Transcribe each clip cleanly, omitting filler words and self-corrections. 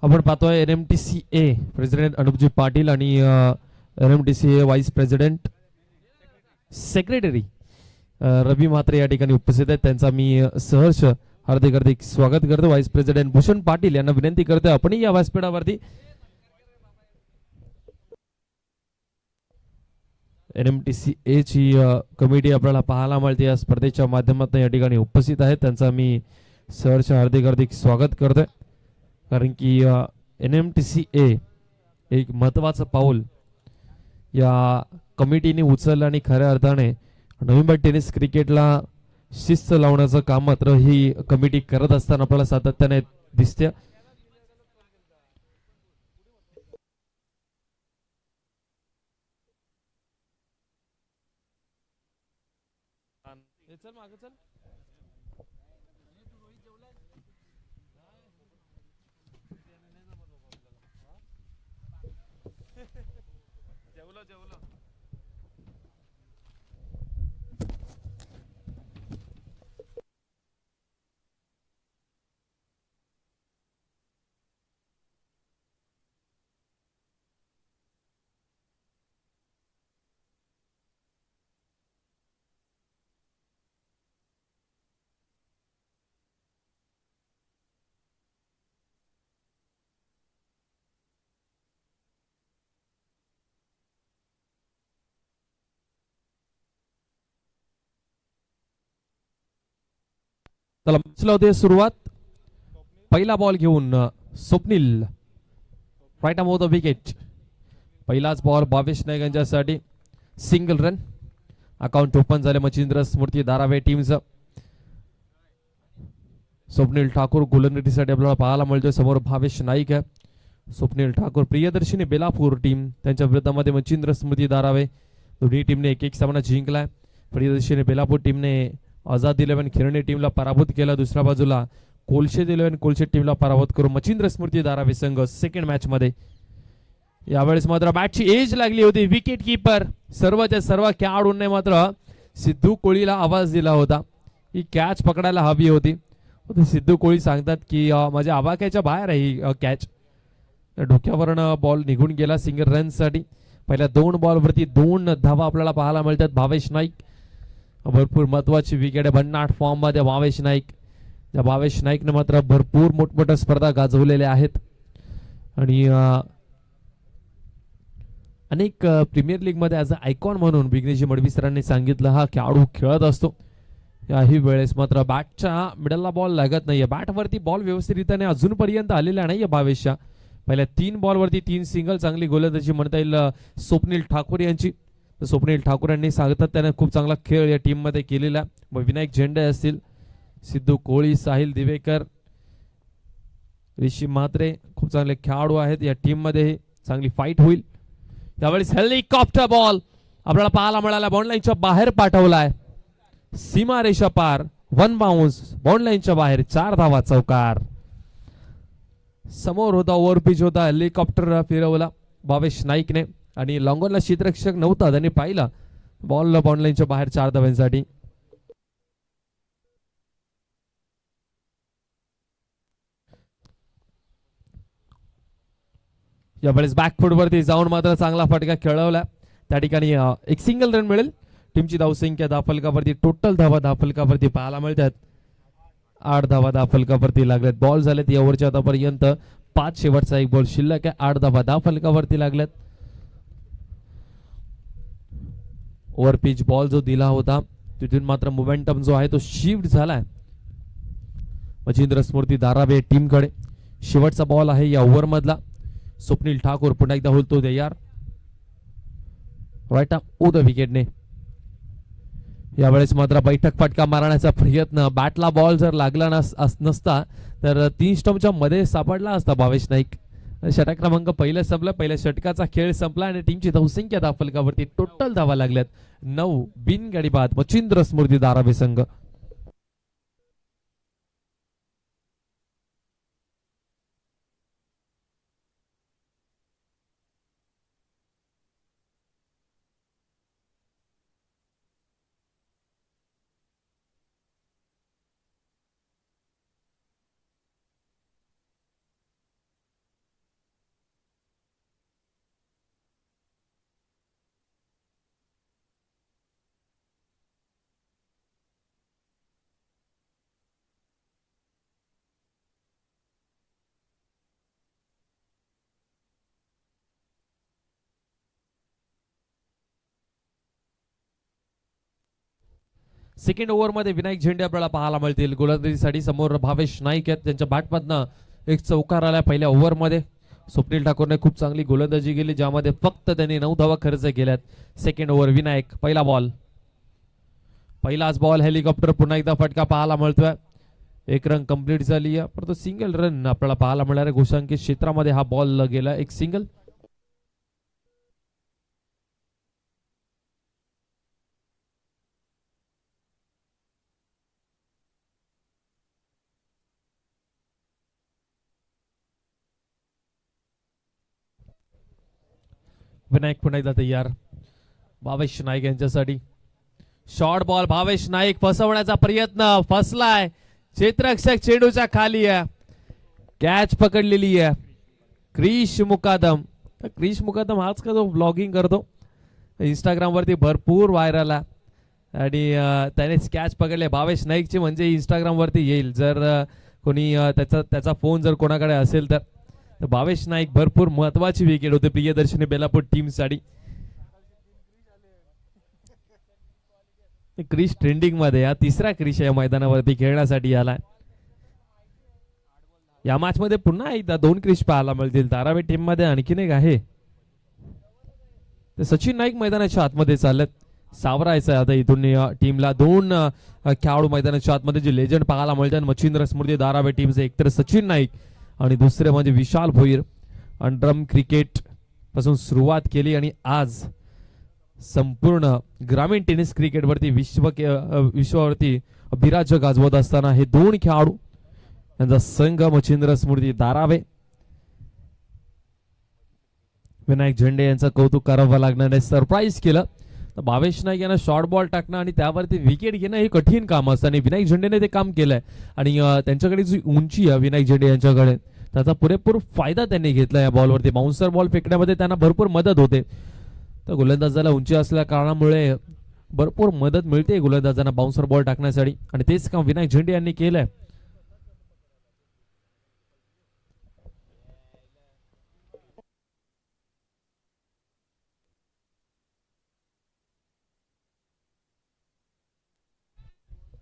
आपण पाहतोय NMTCA president अनुपजी Patil आणि NMTCA व्हाईस प्रेसिडेंट सेक्रेटरी रवी म्हात्रे या ठिकाणी उपस्थित आहेत. त्यांचा मी सहर्ष हार्दिक हार्दिक स्वागत करतो. व्हाईस प्रेसिडेंट भूषण पाटील यांना विनंती करतोय आपण या व्यासपीठावरती NMTCA ची कमिटी आपल्याला पाहायला मिळते. या स्पर्धेच्या माध्यमातून या ठिकाणी उपस्थित आहेत. त्यांचा मी सहर्ष हार्दिक हार्दिक स्वागत करतोय. कारण की NMTCA एक महत्त्वाचं पाऊल या कमिटीने उचललं आणि खऱ्या अर्थाने नोव्हेंबर टेनिस क्रिकेटला शिस्त लावण्याचं काम मात्र ही कमिटी करत असताना आपल्याला सातत्याने दिसते. चल मागे चल. जेवलो जेवलो. चला मॅचला होते सुरुवात. पहिला बॉल घेऊन Swapnil right of the wicket. पहिलाच बॉल भावेश नाईक यांच्यासाठी सिंगल रन. अकाउंट ओपन झाले मच्छिंद्र स्मृती धारावे टीमचं. स्वप्नील ठाकूर गोलंदाजीसाठी आपल्याला पाहायला मिळतोय. समोर भावेश नाईक आहे. स्वप्नील ठाकूर प्रियदर्शनी बेलापूर टीम त्यांच्या विरोधामध्ये मच्छिंद्र स्मृती धारावे. दोन्ही टीमने एक एक सामना जिंकलाय. प्रियदर्शनी बेलापूर टीमने आझाद 11 खिरणे टीमला पराभूत केला. दुसऱ्या बाजूला कोलशेत 11 कोलशेत टीमला पराभूत करून मच्छिंद्र स्मृती धारावे संघ सेकंड मॅच मध्ये. यावेळेस मात्र बॅटची एज लागली होती. विकेट किपर सर्वच्या सर्व खेळाडूंनी मात्र सिद्धू कोळीला आवाज दिला होता. ही कॅच पकडायला हवी होती. सिद्धू कोळी सांगतात की माझ्या आवाक्याच्या बाहेर आहे ही कॅच. डोक्यावरनं बॉल निघून गेला सिंगल रन साठी. पहिल्या 2 बॉलवरती 2 धावा आपल्याला पाहायला मिळतात. भावेश नाईक भरपूर महत्वाची विकेट आहे. भन्नाट फॉर्म मध्ये भावेश नाईक. त्या भावेश नाईकने मात्र भरपूर मोठमोठ्या स्पर्धा गाजवलेल्या आहेत आणि अनेक प्रीमियर लीग मध्ये ॲज अ आयकॉन म्हणून विघ्नेश मडवी सरांनी सांगितलं हा खेळाडू खेळत असतो. याही वेळेस मात्र बॅटच्या मिडलला बॉल लागत नाहीये. बॅटवरती बॉल व्यवस्थितरित्याने अजूनपर्यंत आलेला नाहीये भावेशच्या. पहिल्या 3 बॉलवरती 3 सिंगल. चांगली गोलंदाजी म्हणता येईल स्वप्नील ठाकूर यांची. स्वप्नील ठाकूर यांनी सांगतात त्याने खूप चांगला खेळ या टीम मध्ये केलेला. विनायक झेंडे असतील, सिद्धू कोळी, साहिल दिवेकर, ऋषी म्हात्रे खूप चांगले खेळाडू आहेत या टीम मध्ये. चांगली फाईट होईल. यावेळेस हेलिकॉप्टर बॉल आपल्याला पाहायला मिळाला. बाउंड्रीच्या बाहेर पाठवलाय. सीमा रेषा पार. 1 बाउन्स बाउंड्रीच्या बाहेर. 4 धावा चौकार. समोर होता ओव्हरपिच होता. हेलिकॉप्टर फिरवला भावेश नाईकने आणि लॉंगॉनला क्षेत्ररक्षक नव्हता. त्यांनी पाहिला बॉल बाउंड्रीच्या बाहेर 4 धाव्यांसाठी. यावेळेस बॅकफूट वरती जाऊन मात्र चांगला फटका खेळवला. त्या ठिकाणी एक सिंगल रन मिळेल. टीमची धावसंख्या धाफलकावरती टोटल धावा धाफलकावरती पाहायला मिळतात. 8 धावा धाफलकावरती लागल्यात. बॉल झालेत या ओव्हरच्या आतापर्यंत 5. शेवटचा एक बॉल शिल्लक आहे. 8 धावा धाफलकावरती लागल्यात. ओव्हर पिच बॉल जो दिला होता तिथून मात्र मोमेंटम जो आहे तो शिफ्ट झालाय मच्छिंद्र स्मृती धारावे टीमकडे. शेवटचा बॉल आहे या ओव्हर मधला. स्वप्नील ठाकूर पुन्हा एकदा होतो तयार. राईट ऑफ द विकेटने. यावेळेस मात्र बैठक फटका मारण्याचा प्रयत्न. बॅटला बॉल जर लागला नसता तर 3 स्टंपच्या मध्ये सापडला असता भावेश नाईक. षटक क्रमांक पहिलं संपलं. पहिल्या षटकाचा खेळ संपला आणि टीमची धावसंख्या धाफलकावरती टोटल धावा लागल्यात 9. बिनगडी बाद मच्छिंद्र स्मृती धारावे संघ. सेकंड ओव्हर मध्ये विनायक झेंडे आपल्याला पाहायला मिळतील. गोलंदाजीसाठी समोर भावेश नाईक आहेत, त्यांच्या बॅटमधनं एक चौकार आला पहिल्या ओव्हर मध्ये. स्वप्नील ठाकूरने खूप चांगली गोलंदाजी केली, ज्यामध्ये फक्त त्यांनी 9 धावा खर्च केल्यात. सेकंड ओव्हर विनायक, पहिला बॉल, पहिलाच बॉल, हेलिकॉप्टर, पुन्हा एकदा फटका पाहायला मिळतोय. एक रन कंप्लीट झाली आहे, परंतु सिंगल रन आपल्याला पाहायला मिळणार आहे. घोषांकित क्षेत्रामध्ये हा बॉल गेला, एक सिंगल. विनायक पुन्हा एकदा तयार. भावेश नाईक यांच्यासाठी शॉर्ट बॉल, भावेश नाईक फसवण्याचा प्रयत्न, फसलाय. क्षेत्ररक्षक चेंडूच्या खाली आहे, कॅच पकडलेली आहे. क्रिश मुकादम, क्रिश मुकादम हाच का जो ब्लॉगिंग करतो, इंस्टाग्राम वरती भरपूर व्हायरल आहे आणि त्यानेच कॅच पकडले. भावेश नाईकची म्हणजे इंस्टाग्राम वरती येईल जर कोणी त्याचा फोन जर कोणाकडे असेल तर. भावेश नाईक भरपूर महत्वाची विकेट होते प्रियदर्शनी बेलापूर टीम साठी. क्रिश ट्रेंडिंग मध्ये, हा तिसरा क्रिश या मैदानावरती खेळण्यासाठी आलाय. या मॅच मध्ये पुन्हा एकदा 2 क्रिश पाहायला मिळतील. धारावी टीम मध्ये आणखीन एक आहे, सचिन नाईक मैदानाच्या आतमध्ये चालत. सावरायचं आता इथून टीमला 2 खेळाडू मैदानाच्या आतमध्ये जे लेजंड पाहायला मिळतात. मच्छिंद्र स्मृती धारावी टीमचे एक तर सचिन नाईक आणि दुसरे म्हणजे विशाल भोईर. अंडरम क्रिकेट पासून सुरुवात केली आणि आज संपूर्ण ग्रामीण टेनिस क्रिकेट वरती विश्वावरती अभिराज्य गाजवत असताना हे 2 खेळाडू यांचा संघ मच्छिंद्र स्मृती धारावे. विनायक झेंडे यांचं कौतुक करावं लागणार आहे. सरप्राईज केलं तर भावेश नाईक यांना शॉर्ट बॉल टाकणं आणि त्यावरती विकेट घेणं हे कठीण काम असतं आणि विनायक झेंडेने ते काम केलंय. आणि त्यांच्याकडे जी उंची आहे विनायक झेंडे यांच्याकडे, त्याचा पुरेपूर फायदा त्यांनी घेतला. या बॉलवरती बाउन्सर बॉल फेकण्यामध्ये त्यांना भरपूर मदत होते. तर गोलंदाजाला उंची असल्या कारणामुळे भरपूर मदत मिळते गोलंदाजांना बाउन्सर बॉल टाकण्यासाठी आणि तेच काम विनायक झेंडे यांनी केलंय.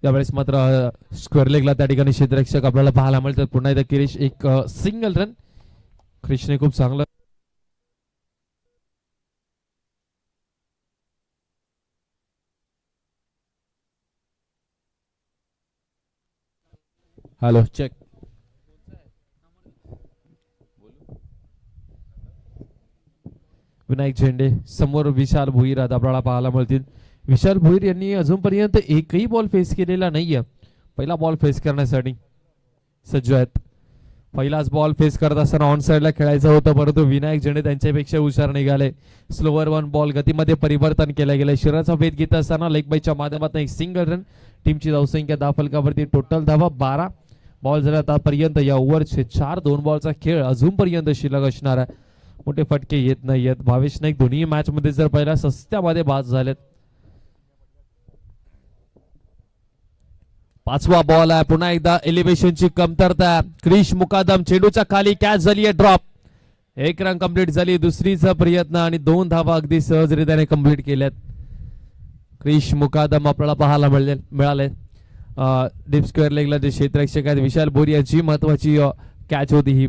यावेळेस मात्र स्क्वेअर लेगला त्या ठिकाणी क्षेत्ररक्षक आपल्याला पाहायला मिळतात. पुन्हा एकदा क्रिश, एक सिंगल रन. क्रिशने खूप चांगलं हॅलो चेक. विनायक झेंडे समोर विशाल भोईर आपल्याला पाहायला मिळतील. विशाल भोईर यांनी अजूनपर्यंत एकही बॉल फेस केलेला नाहीये. पहिला बॉल फेस करण्यासाठी सज्ज आहेत. पहिलाच बॉल फेस करत असताना ऑन साइडला खेळायचं होतं, परंतु विनायक झेंडे त्यांच्यापेक्षा हुशार निघाले. स्लोवर 1 बॉल गतीमध्ये परिवर्तन केलं गेलं. शिराचा भेद घेत असताना लेग बाईच्या माध्यमातून एक सिंगल रन. टीमची धावसंख्या 10 फलकावरती, टोटल धावा 12 बॉल झाल्या आतापर्यंत. या ओव्हरचे 4 2 बॉलचा खेळ अजूनपर्यंत शिल्लक असणार आहे. मोठे फटके येत नाहीयेत. भावेश नाईक दोन्ही मॅच मध्ये जर पहिल्या सस्त्यामध्ये बाद झालेत. 5वा बॉल आहे. पुन्हा एकदा एलिव्हेशनची कमतरता. क्रिश मुकादम चेंडूच्या खाली, कॅच झाली आहे, ड्रॉप. 1 रन कंप्लीट झाली. दुसरीचा प्रयत्न आणि 2 धावा अगदी सहजरित्याने कंप्लीट केल्यात. क्रिश मुकादम आपल्याला पाहायला मिळाले. डीप स्क्वेअर लेगला जे क्षेत्ररक्षक आहेत विशाल भोईर यांची महत्वाची कॅच होती ही.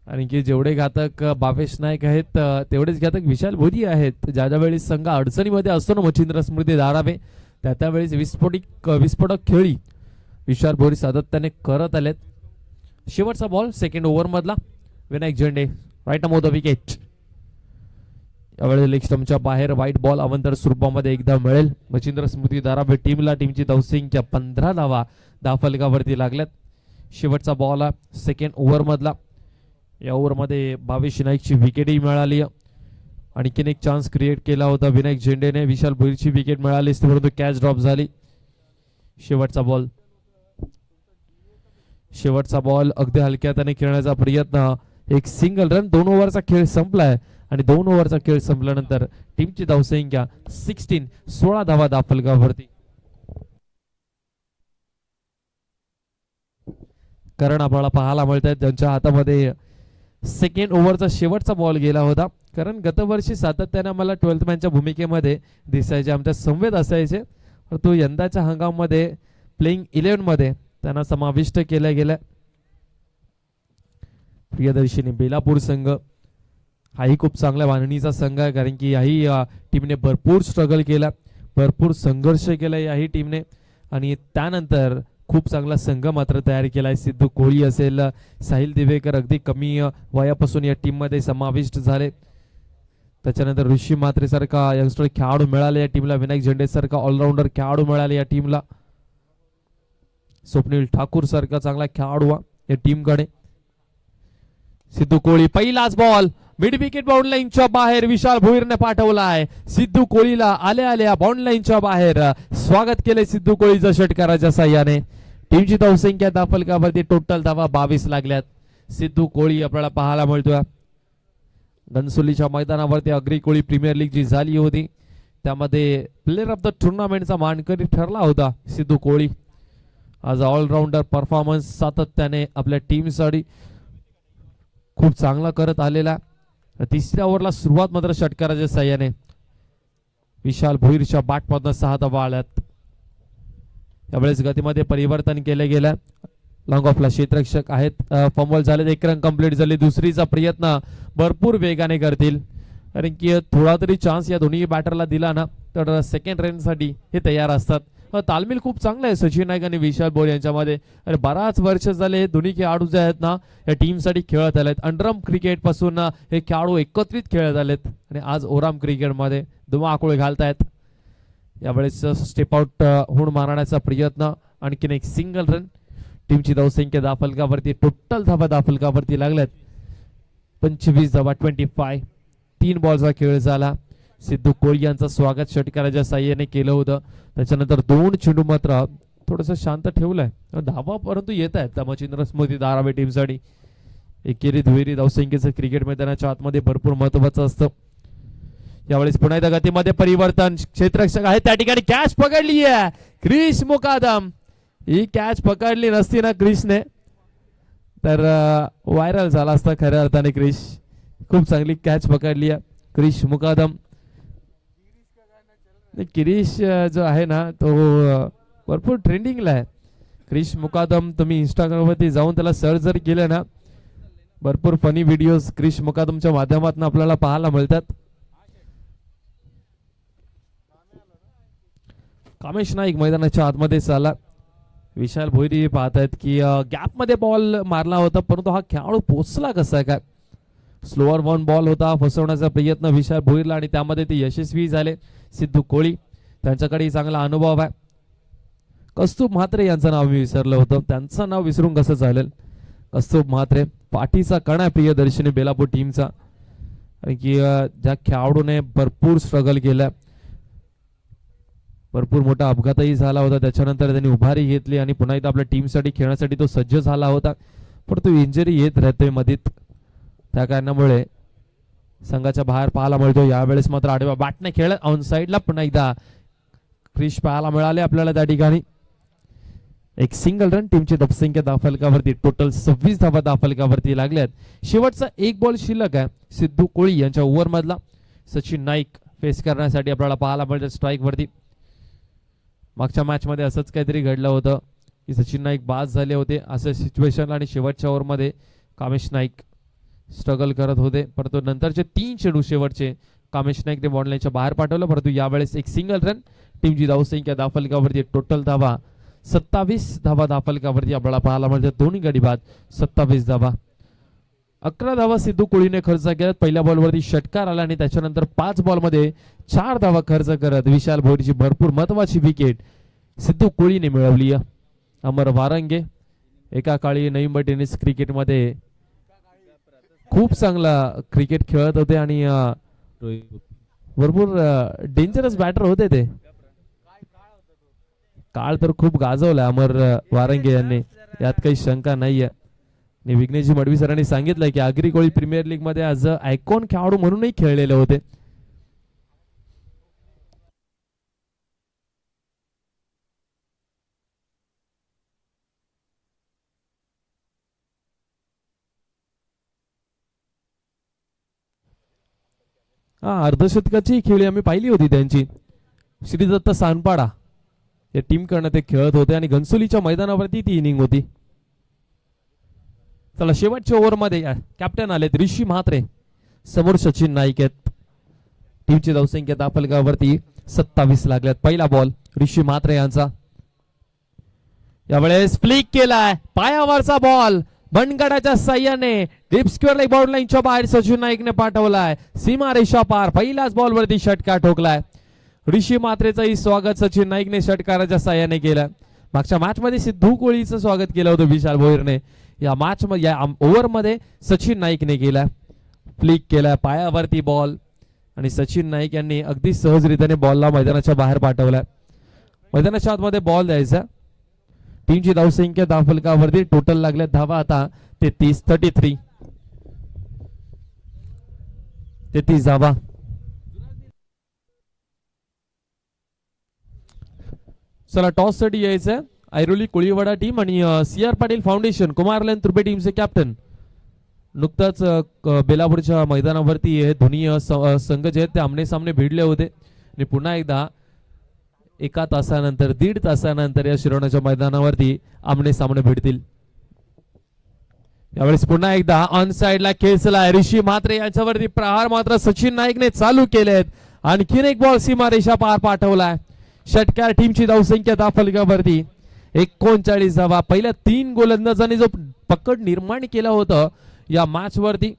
आणि की जेवढे घातक भावेश नाईक आहेत तेवढेच घातक विशाल भोईर आहेत. ज्या वेळी संघ अडचणीमध्ये असतो ना मच्छिंद्र स्मृती धारावे, त्यावेळेस विस्फोटक खेळी विशाल भोईर सातत्याने करत आलेत. शेवटचा बॉल सेकंड ओव्हर मधला. विनायक झेंडे राईट ऑफ द विकेट. यावेळेस लेग स्टंपच्या बाहेर व्हाईट बॉल अवंतर स्वरूपामध्ये एकदा मिळेल. मच्छिंद्र स्मृती धारावे टीमला टीमची धावसंख्या 15 धावा 10 फलकावरती लागल्यात. शेवटचा बॉल सेकंड ओव्हर मधला. या ओव्हर मध्ये भावेश नाईकची विकेटही मिळाली. आणखीन एक चान्स क्रिएट केला होता विनायक झेंडेने. विशाल भोईरची विकेट मिळाली असती परंतु कॅच ड्रॉप झाली. शेवटचा बॉल अगदी हलक्यात खेळण्याचा प्रयत्न. एक सिंगल रन. 2 ओव्हरचा खेळ संपलाय आणि 2 ओव्हरचा खेळ संपल्यानंतर टीमची धावसंख्या 16 धावा 10 फलकावरती. कारण आपल्याला पाहायला मिळत आहेत त्यांच्या हातामध्ये सेकंड ओव्हरचा शेवटचा बॉल गेला होता. कारण गतवर्षी सातत्याने मला 12th मॅनच्या भूमिकेमध्ये दिसायचे, आमच्या संवेद असायचे, परंतु यंदाच्या हंगामामध्ये प्लेइंग 11 मध्ये त्यांना समाविष्ट केलं गेलं. प्रियदर्शिनी बेलापूर संघ हाही खूप चांगल्या बांधणीचा संघ आहे, कारण की याही टीमने भरपूर स्ट्रगल केला, भरपूर संघर्ष केला याही टीमने, आणि त्यानंतर खूप चांगला संघ मात्र तयार केलाय. सिद्धू कोळी असेल, साहिल दिवेकर अगदी कमी वयापासून या टीम मध्ये समाविष्ट झाले. त्याच्यानंतर ऋषी म्हात्रे सारखा यंगस्टर खेळाडू मिळाले या टीमला, विनायक झेंडे सारखा ऑलराऊंडर खेळाडू मिळाले या टीमला, स्वप्नील ठाकूर सारखा चांगला खेळाडू या टीमकडे. सिद्धू कोळी पहिलाच बॉल मिड विकेट बाउंड लाईनच्या बाहेर विशाल भोईरने पाठवला आहे. सिद्धू कोळीला आल्या आल्या बाउंड लाईनच्या बाहेर स्वागत केले सिद्धू कोळीचं षटकाराच्या साह्याने. टीमची धावसंख्या दाफलकावरती टोटल धावा 22 लागल्यात. सिद्धू कोळी आपल्याला पाहायला मिळतोय. घनसोलीच्या मैदानावरती अग्री कोळी प्रीमियर लीग जी झाली होती त्यामध्ये प्लेअर ऑफ द टुर्नामेंटचा मानकरी ठरला होता सिद्धू कोळी. आज ऑलराऊंडर परफॉर्मन्स सातत्याने आपल्या टीमसाठी खूप चांगला करत आलेला. तिसऱ्या ओव्हरला सुरुवात मात्र षटकाराच्या साह्याने विशाल भोईरच्या बॅटमधून 6 धावा आल्यात. यावेळेस गतीमध्ये परिवर्तन केले गेलं. लॉंग ऑफला क्षेत्ररक्षक आहेत, फंबल झाले, 1 रन कंप्लीट झाले. दुसरीचा प्रयत्न भरपूर वेगाने करतील, कारण की थोडा तरी चान्स या दोन्ही बॅटरला दिला ना तर सेकंड रन साठी हे तयार असतात. तालमील खूप चांगला आहे सचिन नाईक आणि विशाल भोईर यांच्यामध्ये. अरे बराच वर्ष झाले दोन्ही खेळाडू जे आहेत ना या टीमसाठी खेळत आलेत. अंडरम क्रिकेट पासून हे खेळाडू एकत्रित खेळत आलेत आणि आज ओराम क्रिकेटमध्ये धुमाकूळ घालतायत. यावेळेस स्टेप आउट होऊन मारण्याचा प्रयत्न, आणखीन एक सिंगल रन. टीमची धावसंख्या दाफलकावरती टोटल धावा दाफलकावरती लागल्यात 25 धावा 25. 3 बॉलचा खेळ झाला. सिद्धू कोळी यांचं स्वागत षटकाराच्या साह्याने केलं होतं. त्याच्यानंतर 2 चेंडू मात्र थोडस शांत ठेवलंय. धावा परंतु येत आहेत मच्छिंद्र स्मृती धारावी टीमसाठी. एकेरी दुहेरी धावसंख्येचं क्रिकेट मैदानाच्या आतमध्ये भरपूर महत्वाचं असतं. यावेळेस पुन्हा एकदा गतीमध्ये परिवर्तन. क्षेत्ररक्षक आहे त्या ठिकाणी, कॅच पकडली आहे क्रिश मुकादम. ही कॅच पकडली नसती ना क्रिशने तर व्हायरल झाला असता खऱ्या अर्थाने. क्रिश खूप चांगली कॅच पकडली आहे क्रिश मुकादम. क्रिश जो आहे ना तो भरपूर ट्रेंडिंगला आहे. क्रिश मुकादम तुम्ही इंस्टाग्रामवरती जाऊन त्याला सर्च जर केलं ना भरपूर फनी व्हिडिओज क्रिश मुकादमच्या माध्यमातून आपल्याला पाहायला मिळतात. कामेश नाईक मैदानाच्या आतमध्ये चाला. विशाल भोईरी पाहतायत की गॅप मध्ये बॉल मारला होता, परंतु हा खेळाडू पोचला कसा काय. स्लोअर 1 बॉल होता, फसवण्याचा प्रयत्न विशाल भोईरला आणि त्यामध्ये ते यशस्वी झाले. सिद्धू कोळी त्यांच्याकडे चांगला अनुभव आहे. कस्तूब म्हात्रे यांचं नाव मी विसरलं होतं, त्यांचं नाव विसरून कसं चालेल. कस्तूब म्हात्रे पाठीचा कणा आहे प्रियदर्शिनी बेलापूर टीमचा, कारण की ज्या खेळाडूने भरपूर स्ट्रगल केलं. भरपूर मोठा अपघातही झाला होता, त्याच्यानंतर त्यांनी उभारी घेतली आणि पुन्हा एकदा आपल्या टीमसाठी खेळण्यासाठी तो सज्ज झाला होता, परंतु इंजरी येत राहते मधीत. त्या कारणामुळे संघाच्या बाहेर पाहायला मिळतो. यावेळेस मात्र आडव्या बॅटने खेळ ऑन साइडला पुन्हा एकदा क्रिश पाहायला मिळाले आपल्याला त्या ठिकाणी. एक सिंगल रन. टीमची धावसंख्या दाफलकावरती टोटल 26 धावा दाफलकावरती लागल्यात. शेवटचा 1 बॉल शिल्लक आहे सिद्धू कोळी यांच्या ओव्हर मधला. सचिन नाईक फेस करण्यासाठी आपल्याला पाहायला मिळतं स्ट्राईक वरती. मागच्या मॅच मध्ये असंच काहीतरी घडलं होतं की सचिन नाईक बाद झाले होते असं सिच्युएशन, आणि शेवटच्या ओव्हर मध्ये कामेश नाईक स्ट्रगल करत होते, परंतु नंतरचे 3 चेंडू शेवटचे कामेश नाईकने बॉल लाईनच्या बाहेर पाठवलं, परंतु यावेळेस एक सिंगल रन. टीमची धावसंख्या दाफलकावरती टोटल धावा 27 धावा दाफलकावरती आपल्याला पाहायला मिळतात. दोन्ही गडी बाद 27 धावा. 11 धावा सिद्धू कोळीने खर्च केल्यात. पहिल्या बॉलवरती षटकार आला आणि त्याच्यानंतर 5 बॉलमध्ये 4 धावा खर्च करत विशाल भोईरची भरपूर महत्वाची विकेट सिद्धू कोळीने मिळवली. अमर वारंगे एका काळी नवी मुंबई टेनिस क्रिकेटमध्ये खूप चांगला क्रिकेट खेळत होते आणि भरपूर डेंजरस बॅटर होते ते. काळ तर खूप गाजवला अमर वारंगे यांनी, यात काही शंका नाहीये. आणि विघ्नेशजी मडवी सरांनी सांगितलं की आगरी कोळी प्रीमियर लीग मध्ये आज आयकॉन खेळाडू म्हणूनही खेळलेले होते. हा अर्धशतकाची खेळी आम्ही पाहिली होती त्यांची. श्रीदत्त सानपाडा या टीम कडनं ते खेळत होते आणि घनसोलीच्या मैदानावरती ती इनिंग होती. चला शेवटच्या ओव्हर मध्ये कॅप्टन आलेत ऋषी म्हात्रे, समोर सचिन नाईक आहेत. टीमची धावसंख्या धाफलकावरती 27 लागल्यात. पहिला बॉल ऋषी म्हात्रे यांचा. यावेळेस फ्लिक केलाय, पायावरचा बॉल बनगडाच्या साह्याने डीप स्क्वेअर लेग बाउंड लाईनच्या बाहेर सचिन नाईकने पाठवलाय. सीमा रेषा पार पहिल्याच बॉल वरती षटकार ठोकलाय. ऋषी म्हात्रेचंही स्वागत सचिन नाईकने षटकाराच्या साह्याने केलं. मागच्या मॅच मध्ये सिद्धू कोहलीचं स्वागत केलं होतं विशाल भोईरने. या मॅच मध्ये या ओव्हर मध्ये सचिन नाईकने केलाय. फ्लिक केलाय, पायावरती बॉल आणि सचिन नाईक यांनी अगदी सहजरित्याने बॉलला मैदानाच्या बाहेर पाठवलाय. मैदानाच्या आतमध्ये बॉल द्यायचा. टीमची धावसंख्या धाफलकावरती टोटल लागल्या धावा आता 33 धावा. चला टॉस साठी यायचंय. ऐरोली कोळीवाडा टीम आणि CR पाटील फाउंडेशन कुमारलन तुर्बे टीमचे कॅप्टन नुकताच बेलापूरच्या मैदानावरती हे दोन्ही संघ जे आहेत ते आमने सामने भिडले होते आणि पुन्हा एकदा एका तासानंतर 1.5 तासानंतर या शिरोणाच्या मैदानावरती आमने सामने भिडतील. यावेळेस पुन्हा एकदा ऑन साइडला खेचला ऋषी म्हात्रे यांच्यावरती प्रहार मात्र सचिन नाईकने चालू केलेत. आणखीन एक बॉल सीमा रेषा पार पाठवलाय. षटकार. टीमची धावसंख्या धाफलकावरती 39 धावा. पहिल्या 3 गोलंदाजांनी जो पकड निर्माण केला होता या मॅच वरती,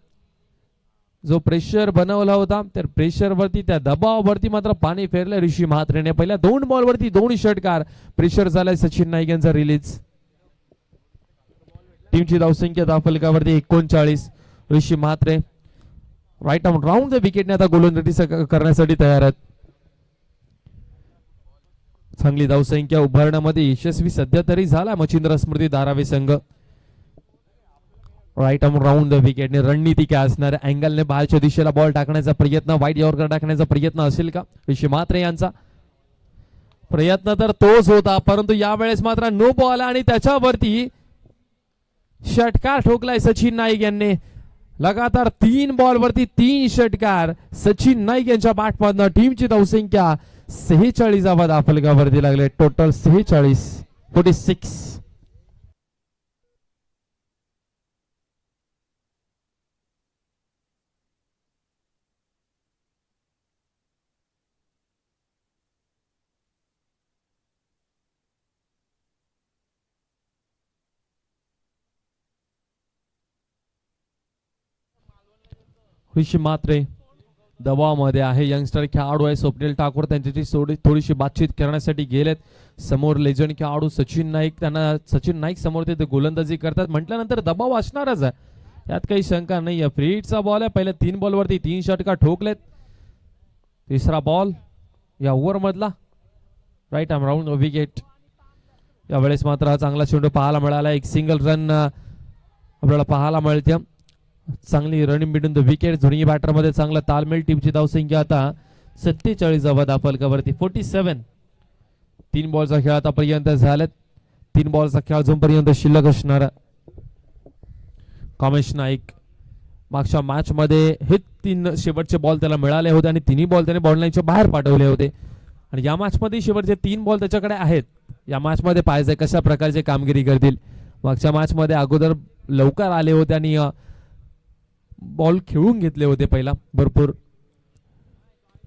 जो प्रेशर बनवला होता त्या प्रेशर वरती त्या दबावावरती मात्र पाणी फेरलं ऋषी म्हात्रेने. पहिल्या 2 बॉल वरती 2 षटकार. प्रेशर झालाय सचिन नाईक यांचा रिलीज. टीमची धावसंख्या धाफलकावरती 39. Rishi Mhatre right arm round the विकेटने आता गोलंदाजी करण्यासाठी तयार आहेत. चांगली धावसंख्या उभारण्यामध्ये यशस्वी सध्या तरी झाला मच्छिंद्र स्मृती धारावी संघ. राईट आर्म राऊंड द विकेटने रणनीती काय असणार. अँगलने बाहेरच्या दिशेला बॉल टाकण्याचा प्रयत्न, वाईट यॉर्कर टाकण्याचा प्रयत्न असेल का ऋषी म्हात्रे यांचा. प्रयत्न तर तोच होता परंतु यावेळेस मात्र नो बॉल आणि त्याच्यावरती षटकार ठोकलाय सचिन नाईक यांनी. लगातार 3 बॉल वरती 3 षटकार सचिन नाईक यांच्या बॅटमधनं. टीमची धावसंख्या 46 धाफलकावरती लागले. टोटल 46. ऋषी म्हात्रे दबावामध्ये आहे. यंगस्टर खेळाडू आहे स्वप्नील ठाकूर त्यांच्याशी थोडीशी बातचीत करण्यासाठी गेलेत. समोर लेजंड खेळाडू सचिन नाईक, त्यांना सचिन नाईक समोर ते गोलंदाजी करतात म्हटल्यानंतर दबाव असणारच आहे, यात काही शंका नाही. फ्री हिटचा बॉल आहे. पहिल्या 3 बॉल वरती 3 षटकार ठोकलेत. तिसरा बॉल या ओव्हर मधला. Right arm round wicket. यावेळेस मात्र हा चांगला चेंडू पाहायला मिळाला. एक सिंगल रन आपल्याला पाहायला मिळते. चांगली रनिंग बिटून द विकेट. दोन्ही बॅटर मध्ये चांगला तालमेल. टीमची धावसंख्या आता 47 धाफलकावरती 47. 3 बॉलचा खेळ आतापर्यंत झालेत. 3 बॉलचा खेळ अजूनपर्यंत शिल्लक असणार. कामेश नाईक मागच्या मॅच मध्ये हे 3 शेवटचे बॉल त्याला मिळाले होते आणि 3ही बॉल त्याने बॉल लाईनच्या बाहेर पाठवले होते आणि या मॅच मध्ये शेवटचे 3 बॉल त्याच्याकडे आहेत. या मॅच मध्ये पाहायचंय कशा प्रकारचे कामगिरी करतील. मागच्या मॅच मध्ये अगोदर लवकर आले होते आणि बॉल खेळून घेतले होते पहिला भरपूर.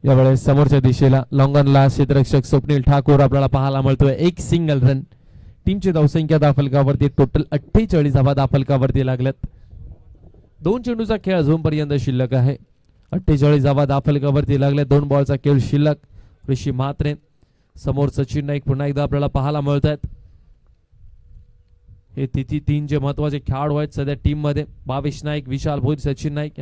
यावेळेस समोरच्या दिशेला लॉंगनला क्षेत्ररक्षक स्वप्नील ठाकूर आपल्याला पाहायला मिळतोय. एक सिंगल रन. टीमची धावसंख्या धाफलकावरती टोटल 48 धाफलकावरती लागल्यात. 2 चेंडूचा खेळ अजूनपर्यंत शिल्लक आहे. 48 धाफलकावरती लागले. 2 बॉलचा खेळ शिल्लक. ऋषी म्हात्रे समोर सचिन नाईक पुन्हा एकदा आपल्याला पाहायला मिळत आहेत. हे 3 जे महत्वाचे खेळाडू आहेत सध्या टीम मध्ये. भावेश नाईक, विशाल भोईर, सचिन नाईक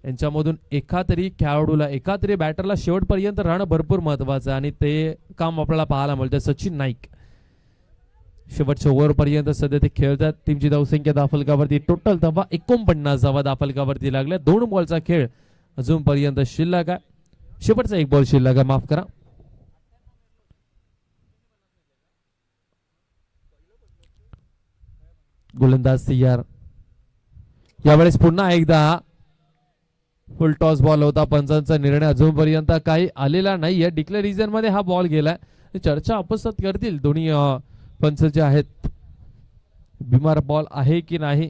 यांच्यामधून एखातरी खेळाडूला एखातरी बॅटरला शेवटपर्यंत राहणं भरपूर महत्वाचं आणि ते काम आपल्याला पाहायला मिळतं. सचिन नाईक शेवटच्या ओव्हर पर्यंत सध्या ते खेळतात. टीमची धावसंख्या धाफलकावरती टोटल धावा 49 धाफलकावरती लागल्या. 2 बॉलचा खेळ अजूनपर्यंत शिल्लक आहे. शेवटचा 1 बॉल शिल्लक आहे, माफ करा. गोलंदाज तयार. यावेळेस पुन्हा एकदा फुल टॉस बॉल होता. पंचांचा निर्णय अजूनपर्यंत काही आलेला नाहीये. डिक्लेअर रिजन मध्ये हा बॉल गेलाय. चर्चा आपसात करतील दोन्ही पंच जे आहेत. बिमार बॉल आहे की नाही.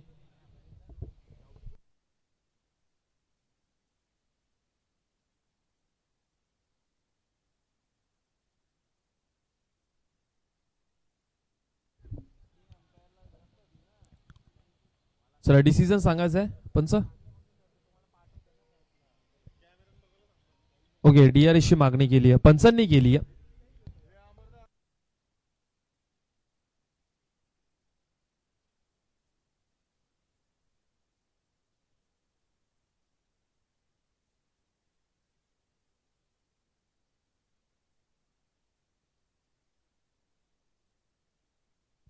चला डिसिजन सांगायचं आहे पंच. ओके DRS ची मागणी केली आहे पंचांनी केली आहे.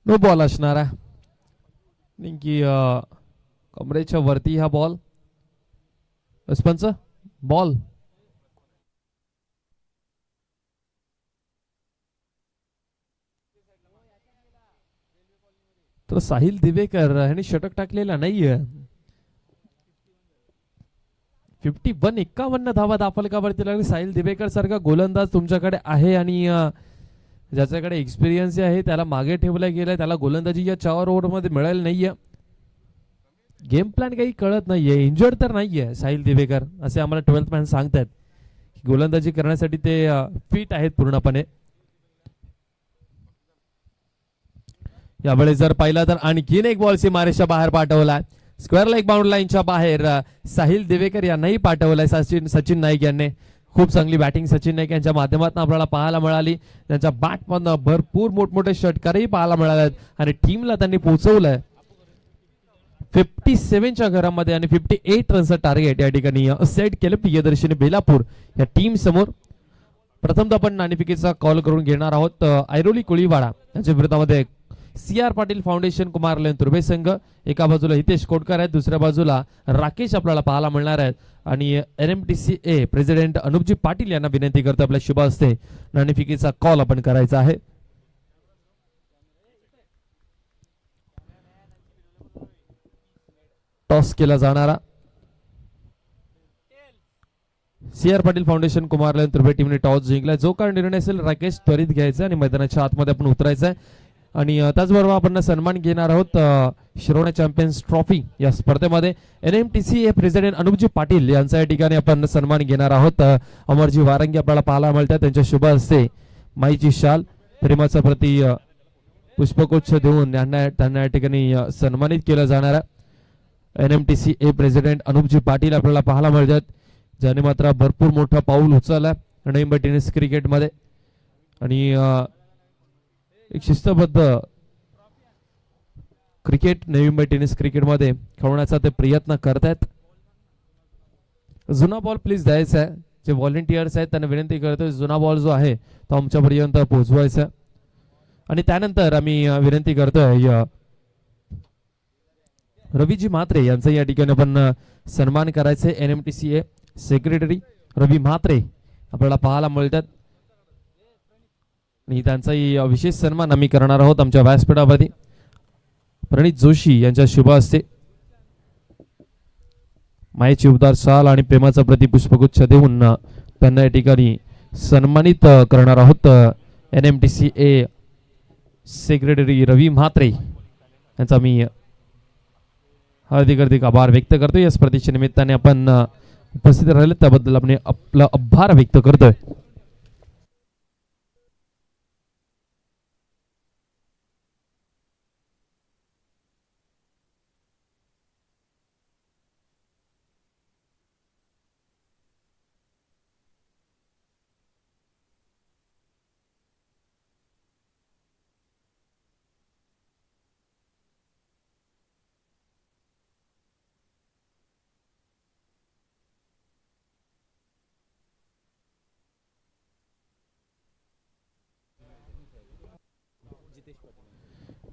नो बॉल असणार आहे की कमरेच्या वरती हा बॉल. पंच बॉल. तर साहिल दिवेकर यांनी षटक टाकलेला नाहीये. 51 धावा दाफलकावरती लागली. साहिल दिवेकर सारखा गोलंदाज तुमच्याकडे आहे आणि ज्याच्याकडे एक्सपिरियन्स आहे त्याला मागे ठेवलं गेलंय. त्याला गोलंदाजी या 4 ओव्हरमध्ये मिळाली नाहीये. गेम प्लॅन काही कळत नाहीये. इंजर्ड तर नाहीये साहिल दिवेकर असे आम्हाला 12th मॅन सांगतात. गोलंदाजी करण्यासाठी ते फिट आहेत पूर्णपणे. यावेळेस जर पाहिला तर आणखीन एक बॉल सीमारेषच्या बाहेर पाठवलाय. स्क्वेअर लेग बाउंड्री लाईनच्या बाहेर साहिल दिवेकर यांनाही पाठवलाय. सचिन नाईक यांनी खूप चांगली बॅटिंग सचिन नाईक यांच्या माध्यमातून आपल्याला पाहायला मिळाली. त्यांच्या बॅटमधनं भरपूर मोठमोठे षटकारही पाहायला मिळाले आणि टीमला त्यांनी पोहोचवलंय 57च्या घरामध्ये आणि 58 रनचं टार्गेट या ठिकाणी सेट केलं प्रियदर्शनी बेलापूर या टीम समोर. प्रथमतः आपण नाणेफेकीचा कॉल करून घेणार आहोत. ऐरोली कोळीवाडा यांच्या विरोधामध्ये CR पाटील फाउंडेशन कुमारलेन तुर्बे संघ. एका बाजूला हितेश कोटकर आहेत, दुसऱ्या बाजूला राकेश आपल्याला पाहायला मिळणार आहेत. आणि NMTCA प्रेसिडेंट अनुपजी पाटील यांना विनंती करतो आपल्या शुभ हस्ते नाणेफेकीचा कॉल आपण करायचा आहे. टॉस केला जाणारा CR पाटील फाउंडेशन कुमारलेन तुर्बे टीमने टॉस जिंकलाय. जो काय निर्णय असेल राकेश त्वरित घ्यायचा आणि मैदानाच्या आतमध्ये आपण उतरायचं आहे. आणि त्याचबरोबर आपण सन्मान घेणार आहोत शिरोणे चॅम्पियन्स ट्रॉफी या स्पर्धेमध्ये NMTCA प्रेसिडेंट अनुपजी पाटील यांचा या ठिकाणी आपण सन्मान घेणार आहोत. अमरजी वारंगी आपल्याला पाहायला मिळतात. त्यांच्या शुभ हस्ते माईची शाल प्रेमाचा प्रति पुष्पगुच्छ देऊन त्यांना या ठिकाणी सन्मानित केलं जाणार आहे. NMTCA प्रेसिडेंट अनुपजी पाटील आपल्याला पाहायला मिळतात ज्याने मात्र भरपूर मोठं पाऊल उचललं नवी मुंबई टेनिस क्रिकेटमध्ये आणि एक शिस्तबद्ध क्रिकेट नवी मुंबई टेनिस क्रिकेटमध्ये खेळवण्याचा ते प्रयत्न करतायत. जुना बॉल प्लीज द्यायचा आहे. जे व्हॉलेंटियर्स आहेत त्यांना विनंती करतोय जुना बॉल जो आहे तो आमच्यापर्यंत पोहोचवायचा. आणि त्यानंतर आम्ही विनंती करतोय रवीजी म्हात्रे यांचा या ठिकाणी आपण सन्मान करायचे. NMTCA सेक्रेटरी रवी म्हात्रे आपल्याला पाहायला मिळतात आणि त्यांचाही विशेष सन्मान आम्ही करणार आहोत आमच्या व्यासपीठावरती. प्रणित जोशी यांच्या शुभ हस्ते मायेची उदार शाल आणि प्रेमाचा प्रतिपुष्पगुच्छ देऊन त्यांना या ठिकाणी सन्मानित करणार आहोत. NMTCA सेक्रेटरी रवी म्हात्रे यांचा मी हार्दिक आभार व्यक्त करतोय. या स्पर्धेच्या निमित्ताने आपण उपस्थित राहिले त्याबद्दल आपण आपला आभार व्यक्त करतोय.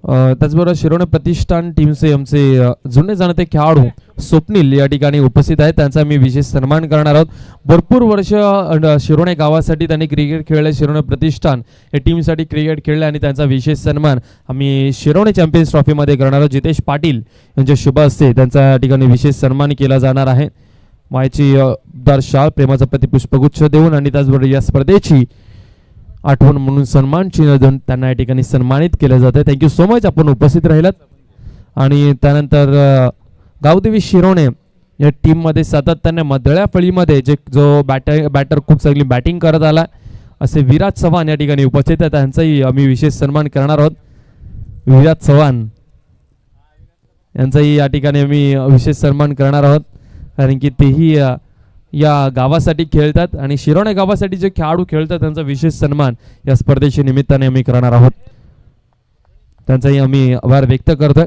त्याचबरोबर शिरोणे प्रतिष्ठान टीमचे आमचे जुने जाणते खेळाडू स्वप्नील या ठिकाणी उपस्थित आहेत. त्यांचा मी विशेष सन्मान करणार आहोत. भरपूर वर्ष शिरोणे गावासाठी त्यांनी क्रिकेट खेळले. शिरोणे प्रतिष्ठान या टीमसाठी क्रिकेट खेळले आणि त्यांचा विशेष सन्मान आम्ही शिरोणे चॅम्पियन्स ट्रॉफीमध्ये करणार आहोत. जितेश पाटील यांच्या शुभ हस्ते त्यांचा या ठिकाणी विशेष सन्मान केला जाणार आहे. मायची दर्शाल प्रेमाचा प्रतिपुष्पगुच्छ देऊन आणि त्याचबरोबर या स्पर्धेची आठवण म्हणून सन्मान चिन्ह देऊन त्यांना या ठिकाणी सन्मानित केलं जातं. थँक्यू सो मच आपण उपस्थित राहिलात. आणि त्यानंतर गावदेवी शिरोणे या टीममध्ये सातत्याने मधल्या फळीमध्ये जो बॅटर खूप चांगली बॅटिंग करत आला असे विराज चव्हाण या ठिकाणी उपस्थित आहेत. त्यांचाही आम्ही विशेष सन्मान करणार आहोत. विराज चव्हाण यांचाही या ठिकाणी आम्ही विशेष सन्मान करणार आहोत, कारण की तेही या गावासाठी खेळतात आणि शिरोणे गावासाठी जे खेळाडू खेळतात त्यांचा विशेष सन्मान या स्पर्धेच्या निमित्ताने आम्ही करणार आहोत. त्यांचाही आम्ही आभार व्यक्त करतोय.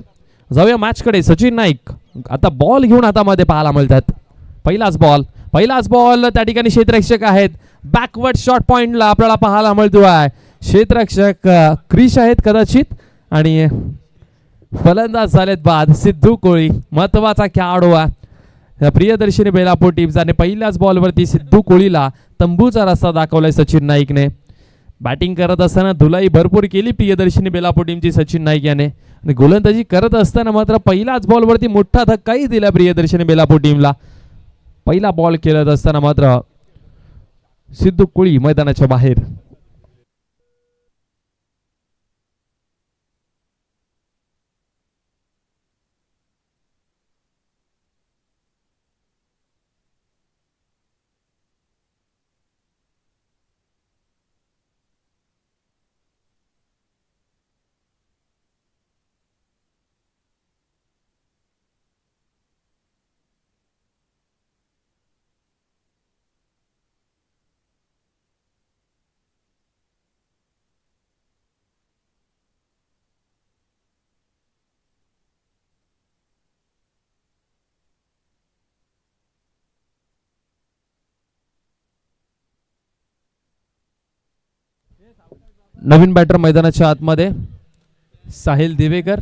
जाऊया मॅचकडे. सचिन नाईक आता बॉल घेऊन हातामध्ये पाहायला मिळतात. पहिलाच बॉल त्या ठिकाणी क्षेत्ररक्षक आहेत. बॅकवर्ड शॉट पॉइंटला आपल्याला पाहायला मिळतो आहे. क्षेत्ररक्षक क्रिश आहेत कदाचित आणि फलंदाज झालेत बाद सिद्धू कोळी. महत्वाचा खेळाडू आहे प्रियदर्शनी बेलापूर टीमचा आणि पहिल्याच बॉलवरती सिद्धू कोळीला तंबूचा रस्ता दाखवलाय सचिन नाईकने. बॅटिंग करत असताना धुलाई भरपूर केली प्रियदर्शनी बेलापूर टीमची सचिन नाईक याने आणि गोलंदाजी करत असताना मात्र पहिल्याच बॉलवरती मोठा धक्काही दिला प्रियदर्शनी बेलापूर टीमला. पहिला बॉल खेळत असताना मात्र सिद्धू कोळी मैदानाच्या बाहेर. नवीन बॅटर मैदानाच्या आतमध्ये साहिल दिवेकर.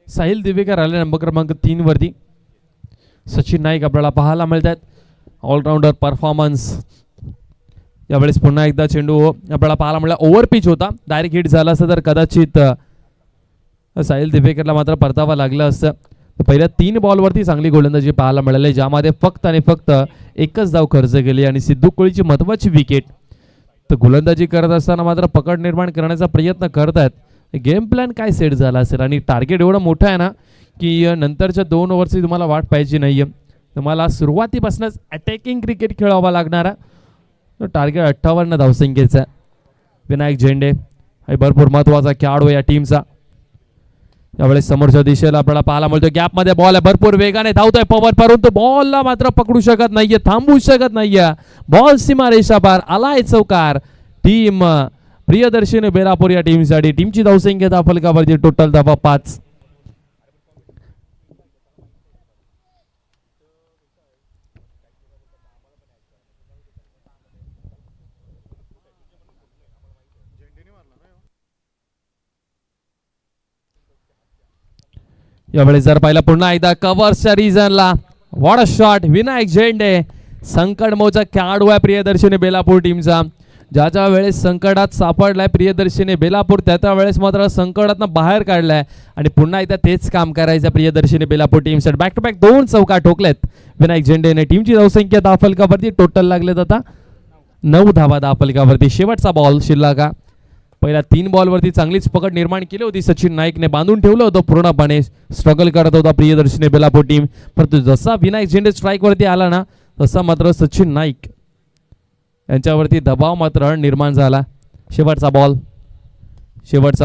साहिल दिवेकर आले नंबर क्रमांक 3 वरती. सचिन नाईक आपल्याला पाहायला मिळतात. All rounder performance. यावेळेस पुन्हा एकदा चेंडू आपल्याला पाहायला मिळाला. ओव्हर पिच होता. डायरेक्ट हिट झाला असतं तर कदाचित साहिल दिवेकरला मात्र परतावा लागला असतं. पहिल्या 3 बॉलवरती चांगली गोलंदाजी पाहायला मिळाली, ज्यामध्ये फक्त आणि फक्त एकच धाव खर्च केली आणि सिद्धू कोळीची महत्वाची विकेट. तर गोलंदाजी करत असताना मात्र पकड निर्माण करण्याचा प्रयत्न करतायत. गेम प्लॅन काय सेट झाला असेल आणि टार्गेट एवढं मोठं आहे ना की नंतरच्या 2 ओव्हरची तुम्हाला वाट पाहिजे नाहीये. तुम्हाला सुरुवातीपासूनच अटॅकिंग क्रिकेट खेळावा लागणारा टार्गेट 58 धावसंख्येचा. विनायक झेंडे हे भरपूर महत्वाचा खेळाडू या टीमचा. यावेळेस समोरच्या दिशेला आपल्याला पाहायला मिळतो गॅप मध्ये बॉल आहे. भरपूर वेगाने धावतोय पवन, परंतु बॉलला मात्र पकडू शकत नाहीये, थांबवू शकत नाहीये. बॉल सीमारेषा पार आलाय चौकार. टीम प्रियदर्शनी बेलापूर या टीमसाठी टीमची धावसंख्या धावफलकावरती टोटल धावा 5. यावेळेस जर पाहिला पुन्हा एकदा कव्हर्सच्या रिजनला व्हॉट अ शॉट. विनायक झेंडे संकट मोचा खेळाडू आहे प्रियदर्शनी बेलापूर टीमचा. ज्या वेळेस संकटात सापडलाय प्रियदर्शनी बेलापूर त्या वेळेस मात्र संकटातनं बाहेर काढलाय आणि पुन्हा एकदा तेच काम करायचं प्रियदर्शनी बेलापूर टीमसाठी. बॅक टू बॅक 2 चौका ठोकलेत विनायक झेंडेने. टीमची धावसंख्या धावफलकावरती टोटल लागलेत आता 9 धावा धावफलकावरती. शेवटचा बॉल शिल्लक. पहिल्या 3 बॉलवरती चांगलीच पकड निर्माण केली होती सचिन नाईकने, बांधून ठेवलं होतं पूर्णपणे. स्ट्रगल करत होता प्रियदर्शनी बेलापूर टीम, परंतु जसा विनायक झेंडे स्ट्राईक वरती आला ना तसा मात्र सचिन नाईक यांच्यावरती दबाव मात्र निर्माण झाला. शेवटचा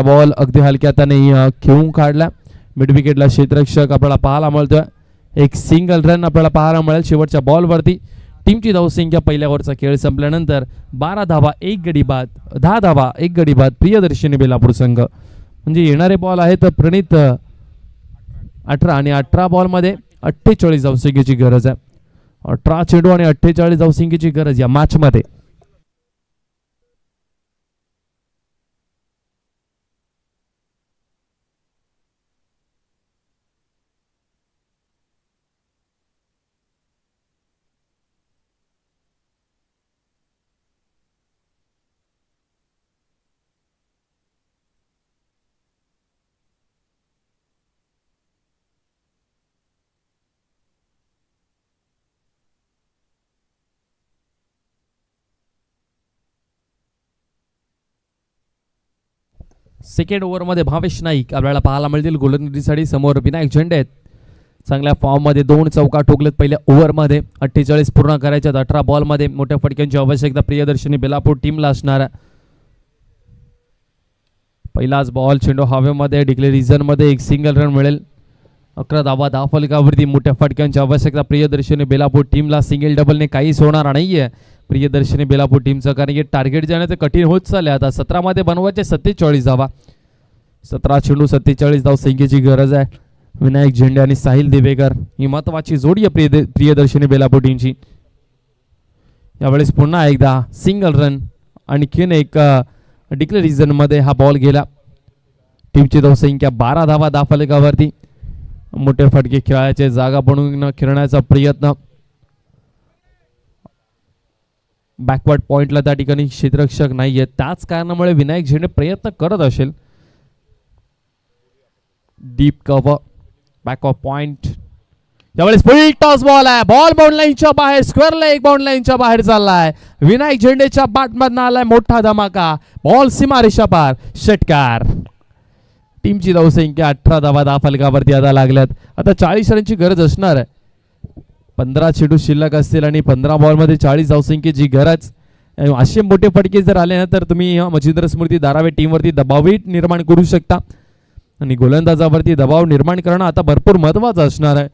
बॉल अगदी हलक्याताने खेळून काढला. मिड विकेटला क्षेत्ररक्षक आपल्याला पाहायला मिळतोय. एक सिंगल रन आपल्याला पाहायला मिळेल शेवटच्या बॉलवरती. टीमची धावसंख्या पहिल्या ओव्हरचा खेळ संपल्यानंतर 12 धावा 1 गडी बाद, 10 धावा 1 गडी बाद प्रियदर्शनी बेलापूर संघ. म्हणजे येणारे बॉल आहेत प्रणित 18 आणि 18 बॉलमध्ये 48 धावसंख्येची गरज आहे. 18 चेंडू आणि 48 धावसंख्येची गरज या मॅच मध्ये. सेकंड ओव्हरमध्ये भावेश नाईक आपल्याला पाहायला मिळतील गोलंदाजीसाठी. समोर विनायक झेंडे आहेत चांगल्या फॉर्ममध्ये, 2 चौका ठोकलेत पहिल्या ओव्हरमध्ये. 48 पूर्ण करायच्यात 18 बॉलमध्ये. मोठ्या फटक्यांची आवश्यकता प्रियदर्शनी बेलापूर टीमला असणार. पहिलाच बॉल, चेंडू हवेमध्ये, डिक्लेअर रिझनमध्ये एक सिंगल रन मिळेल. 11 धावा फलकावरती. मोठ्या फटक्यांची आवश्यकता प्रियदर्शनी बेलापूर टीमला. सिंगल डबलने काहीच होणार नाहीये प्रियदर्शनी बेलापूर टीमचं, कारण की टार्गेट जे आहे ते कठीण होत चालले. आता 17 मध्ये बनवायचे 47 धावा. 17 चेंडू 47 धाव संख्येची गरज आहे. विनायक झेंडे आणि साहिल दिवेकर ही महत्वाची जोडी आहे प्रियदर्शनी बेलापूर टीमची. यावेळेस पुन्हा एकदा सिंगल रन, आणखीन एक डिक्लेअर रिझन मध्ये हा बॉल गेला. टीमची धावसंख्या 12 धावा फलकावरती. मोठे फटके खेळायचे, जागा बनवून खेळण्याचा प्रयत्न. बॅकवर्ड पॉइंटला त्या ठिकाणी क्षेत्ररक्षक नाहीये, त्याच कारणामुळे विनायक झेंडे प्रयत्न करत असेल. Deep cover, back of point. यावेळेस फुल टॉस बॉल आहे. बॉल बाउंड लाईनच्या बाहेर, स्क्वेअर लेग बाउंड लाईनच्या बाहेर चाललाय. विनायक झेंडेच्या बॅट मधून आलाय मोठा धमाका. बॉल सीमारेषा पार, षटकार. टीमची धावसंख्या 18 धावा फलकावरती आता लागल्यात. आता 40 रनची गरज असणार आहे. 15 चेंडू शिल्लक असतील आणि 15 बॉलमध्ये 40 धावसंख्येची गरज. असे मोठे फटके जर आले ना तर तुम्ही मच्छिंद्र स्मृती धारावे टीमवरती दबावही निर्माण करू शकता, आणि गोलंदाजावरती दबाव निर्माण करणं आता भरपूर महत्त्वाचं असणार आहे.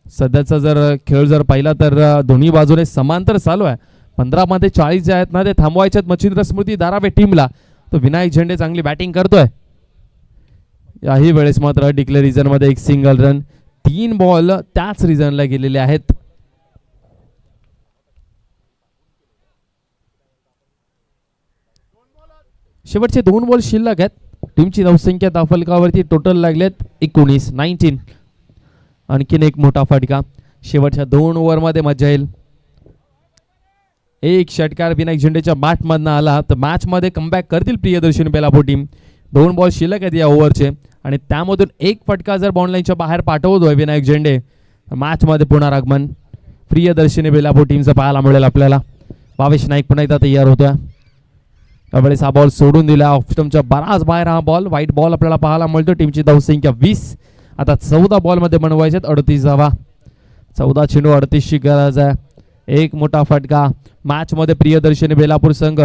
सध्याचा जर खेळ जर पाहिला तर दोन्ही बाजूने समांतर चालू आहे. 15 मध्ये 40 जे आहेत ना ते थांबवायच्यात मच्छिंद्र स्मृती धारावे टीमला. तो विनायक झेंडे चांगली बॅटिंग करतोय. याही वेळेस मात्र डिक्लेअर रिझन मध्ये एक सिंगल रन. 3 बॉल त्याच रिझनला गेलेले आहेत. शेवटचे 2 बॉल शिल्लक आहेत. टीमची धावसंख्या दाफलकावरती टोटल लागलेत 19. आणखीन एक मोठा फटका. शेवटच्या 2 ओव्हरमध्ये मजा येईल. एक षटकार विनायक झेंडेच्या बॅट मधनं आला तर मॅच मध्ये कमबॅक करतील प्रियदर्शनी बेलापूर टीम. 2 बॉल शिल्लक आहेत या ओव्हरचे, आणि त्यामधून एक फटका जर बाउंड लाईनच्या बाहेर पाठवतोय विनायक झेंडे, मॅच मध्ये पुनरागमन प्रियदर्शनी बेलापूर टीमचं पाहायला मिळेल आपल्याला. भावेश नाईक पुन्हा एकदा तयार होतोय. त्यावेळेस हा बॉल सोडून दिला ऑफ स्टंपच्या बराच बाहेर. हा बॉल व्हाईट बॉल आपल्याला पाहायला मिळतो. टीमची धावसंख्या 20. आता 14 बॉल मध्ये बनवायच्यात 38 धावा. 14 चेंडू 38 ची गरज आहे. एक मोठा फटका. मॅच मध्ये प्रियदर्शनी बेलापूर संघ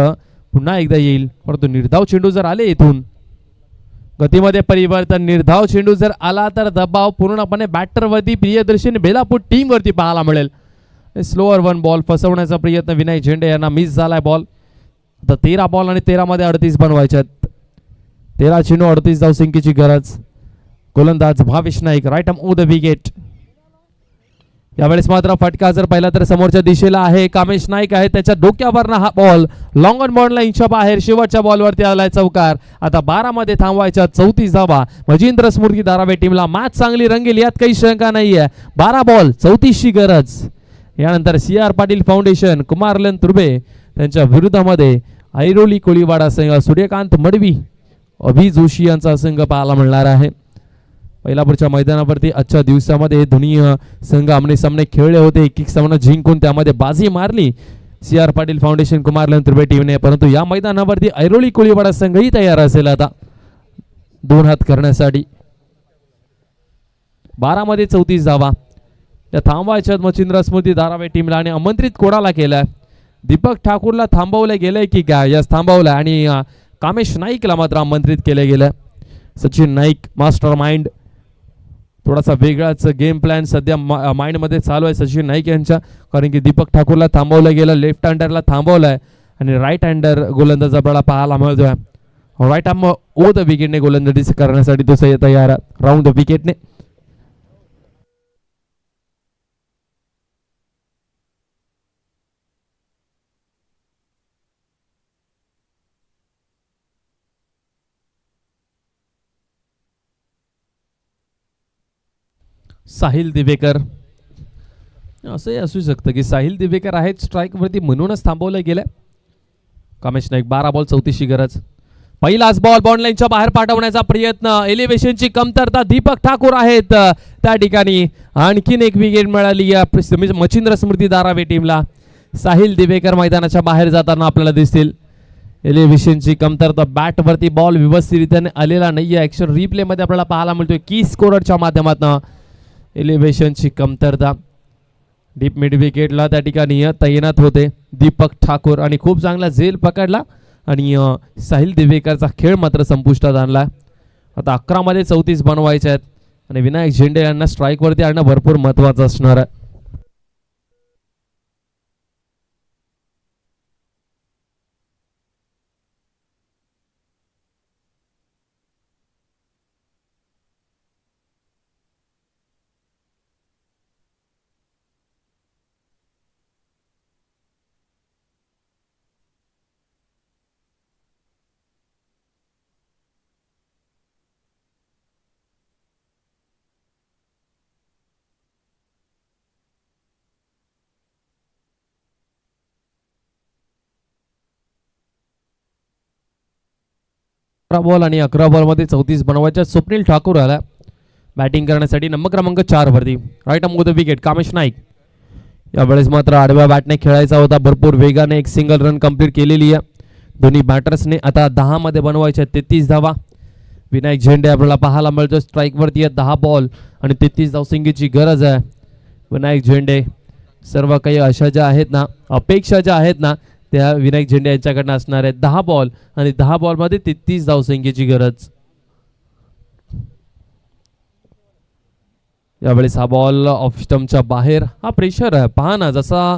पुन्हा एकदा येईल, परंतु निर्धाव चेंडू जर आले इथून गतीमध्ये परिवर्तन, निर्धाव चेंडू जर आला तर दबाव पूर्णपणे बॅटरवरती प्रियदर्शनी बेलापूर टीम वरती पाहायला मिळेल. स्लोअर 1 बॉल फसवण्याचा प्रयत्न विनायक झेंडे यांना मिस झालाय बॉल. आता 13 बॉल आणि 13 मध्ये 38 बनवायच्यात. 13 चेंडू 38 धावसंख्येची गरज. गोलंदाज Bhavesh Naik right arm over the wicket. यावेळेस मात्र फटका जर पाहिला तर समोरच्या दिशेला आहे. कामेश नाईक आहे, त्याच्या डोक्यावरनं हा बॉल लॉंग ऑन बॉल लाईनच्या बाहेर. शेवटच्या बॉलवरती आलाय चौकार. आता 12 मध्ये थांबवायच्या 34 धावा. मच्छिंद्र स्मृती धारावे टीमला मॅच चांगली रंगेल यात काही शंका नाहीये. 12 बॉल 34 ची गरज. यानंतर CR पाटील फाउंडेशन, कुमारलन तुर्बे त्यांच्या विरुद्धामध्ये ऐरोली कोळीवाडा संघ, सूर्यकांत मडवी, अभि जोशी यांचा संघ पाहायला मिळणार आहे. पहिलापूरच्या मैदानावरती आजच्या दिवसामध्ये दोन्ही संघ आमने सामने खेळले होते. एक सामना जिंकून त्यामध्ये बाजी मारली CR पाटील फाउंडेशन कुमारलन तुर्बे टीमने, परंतु या मैदानावरती ऐरोली कोळीवाडा संघही तयार असेल आता 2 हात करण्यासाठी. 12 मध्ये 34 धावा या थांबवायच्यात मच्छिंद्र स्मृती धारावे टीमला, आणि आमंत्रित कोणाला केलाय? दीपक ठाकूरला थांबवलं गेलंय की काय? यस थांबवलं, आणि कामेश नाईकला मात्र आमंत्रित केलं गेलं. Sachin Naik master mind. थोडासा वेगळाच गेम प्लॅन सध्या माइंड मध्ये चालू आहे सचिन नाईक यांच्या, कारण की दीपक ठाकूरला थांबवलं गेलं, लेफ्ट हँडरला थांबवलंय, आणि राईट हँडर गोलंदाज आपल्याला पाहायला मिळतोय. राईट आर्म ओव्हर द विकेटने गोलंदाजी करण्यासाठी तो तयार राऊंड द विकेटने. साहिल दिवेकर, असंही असू शकतं की साहिल दिवेकर आहेत स्ट्राईक वरती म्हणूनच थांबवलं गेलं. कामेश नाईक 12 बॉल 34 ची गरज. पहिलाच बॉल बाउंड लाईनच्या बाहेर पाठवण्याचा प्रयत्न. एलिव्हेशनची कमतरता दीपक ठाकूर आहेत त्या ठिकाणी. आणखीन एक विकेट मिळाली या मच्छिंद्र स्मृती धारावे टीमला. साहिल दिवेकर मैदानाच्या बाहेर जाताना आपल्याला दिसतील. एलिव्हेशनची कमतरता, बॅटवरती बॉल व्यवस्थितरित्याने आलेला नाहीये. ऍक्शन रिप्ले मध्ये आपल्याला पाहायला मिळतोय की स्कोररच्या माध्यमातून एलिव्हेशनची कमतरता. डीप मिड विकेटला त्या ठिकाणी तैनात होते दीपक ठाकूर आणि खूप चांगला झेल पकडला आणि साहिल दिवेकरचा खेळ मात्र संपुष्टात आणला. आता 11 मध्ये 34 बनवायचे आहेत आणि विनायक झेंडे यांना स्ट्राईक वरती आणणं भरपूर महत्वाचं असणार आहे. बॉल आणि 11 बॉल मध्ये 34 बनवायच्या. स्वप्नील ठाकूर आला बॅटिंग करण्यासाठी नंबर क्रमांक 4 वरती. Right on the wicket Kamesh Naik. यावेळेस मात्र आडव्या बॅटने खेळायचा होता. भरपूर वेगाने एक सिंगल रन कंप्लीट केलेली आहे. दोन्ही बॅटर्सने आता 10 मध्ये बनवायच्या 33 धावा. विनायक झेंडे आपल्याला पाहायला मिळतो स्ट्राईक वरती आहे. 10 बॉल आणि 33 धावसंख्येची गरज आहे. विनायक झेंडे सर्व काही आशा ज्या आहेत ना, अपेक्षा ज्या आहेत ना, त्या विनायक झेंडे यांच्याकडनं असणार आहेत. 10 बॉल आणि 10 बॉल मध्ये 33 धावसंख्येची गरज. यावेळेस हा बॉल ऑफ स्टंपच्या बाहेर. हा प्रेशर आहे पहा ना, जसा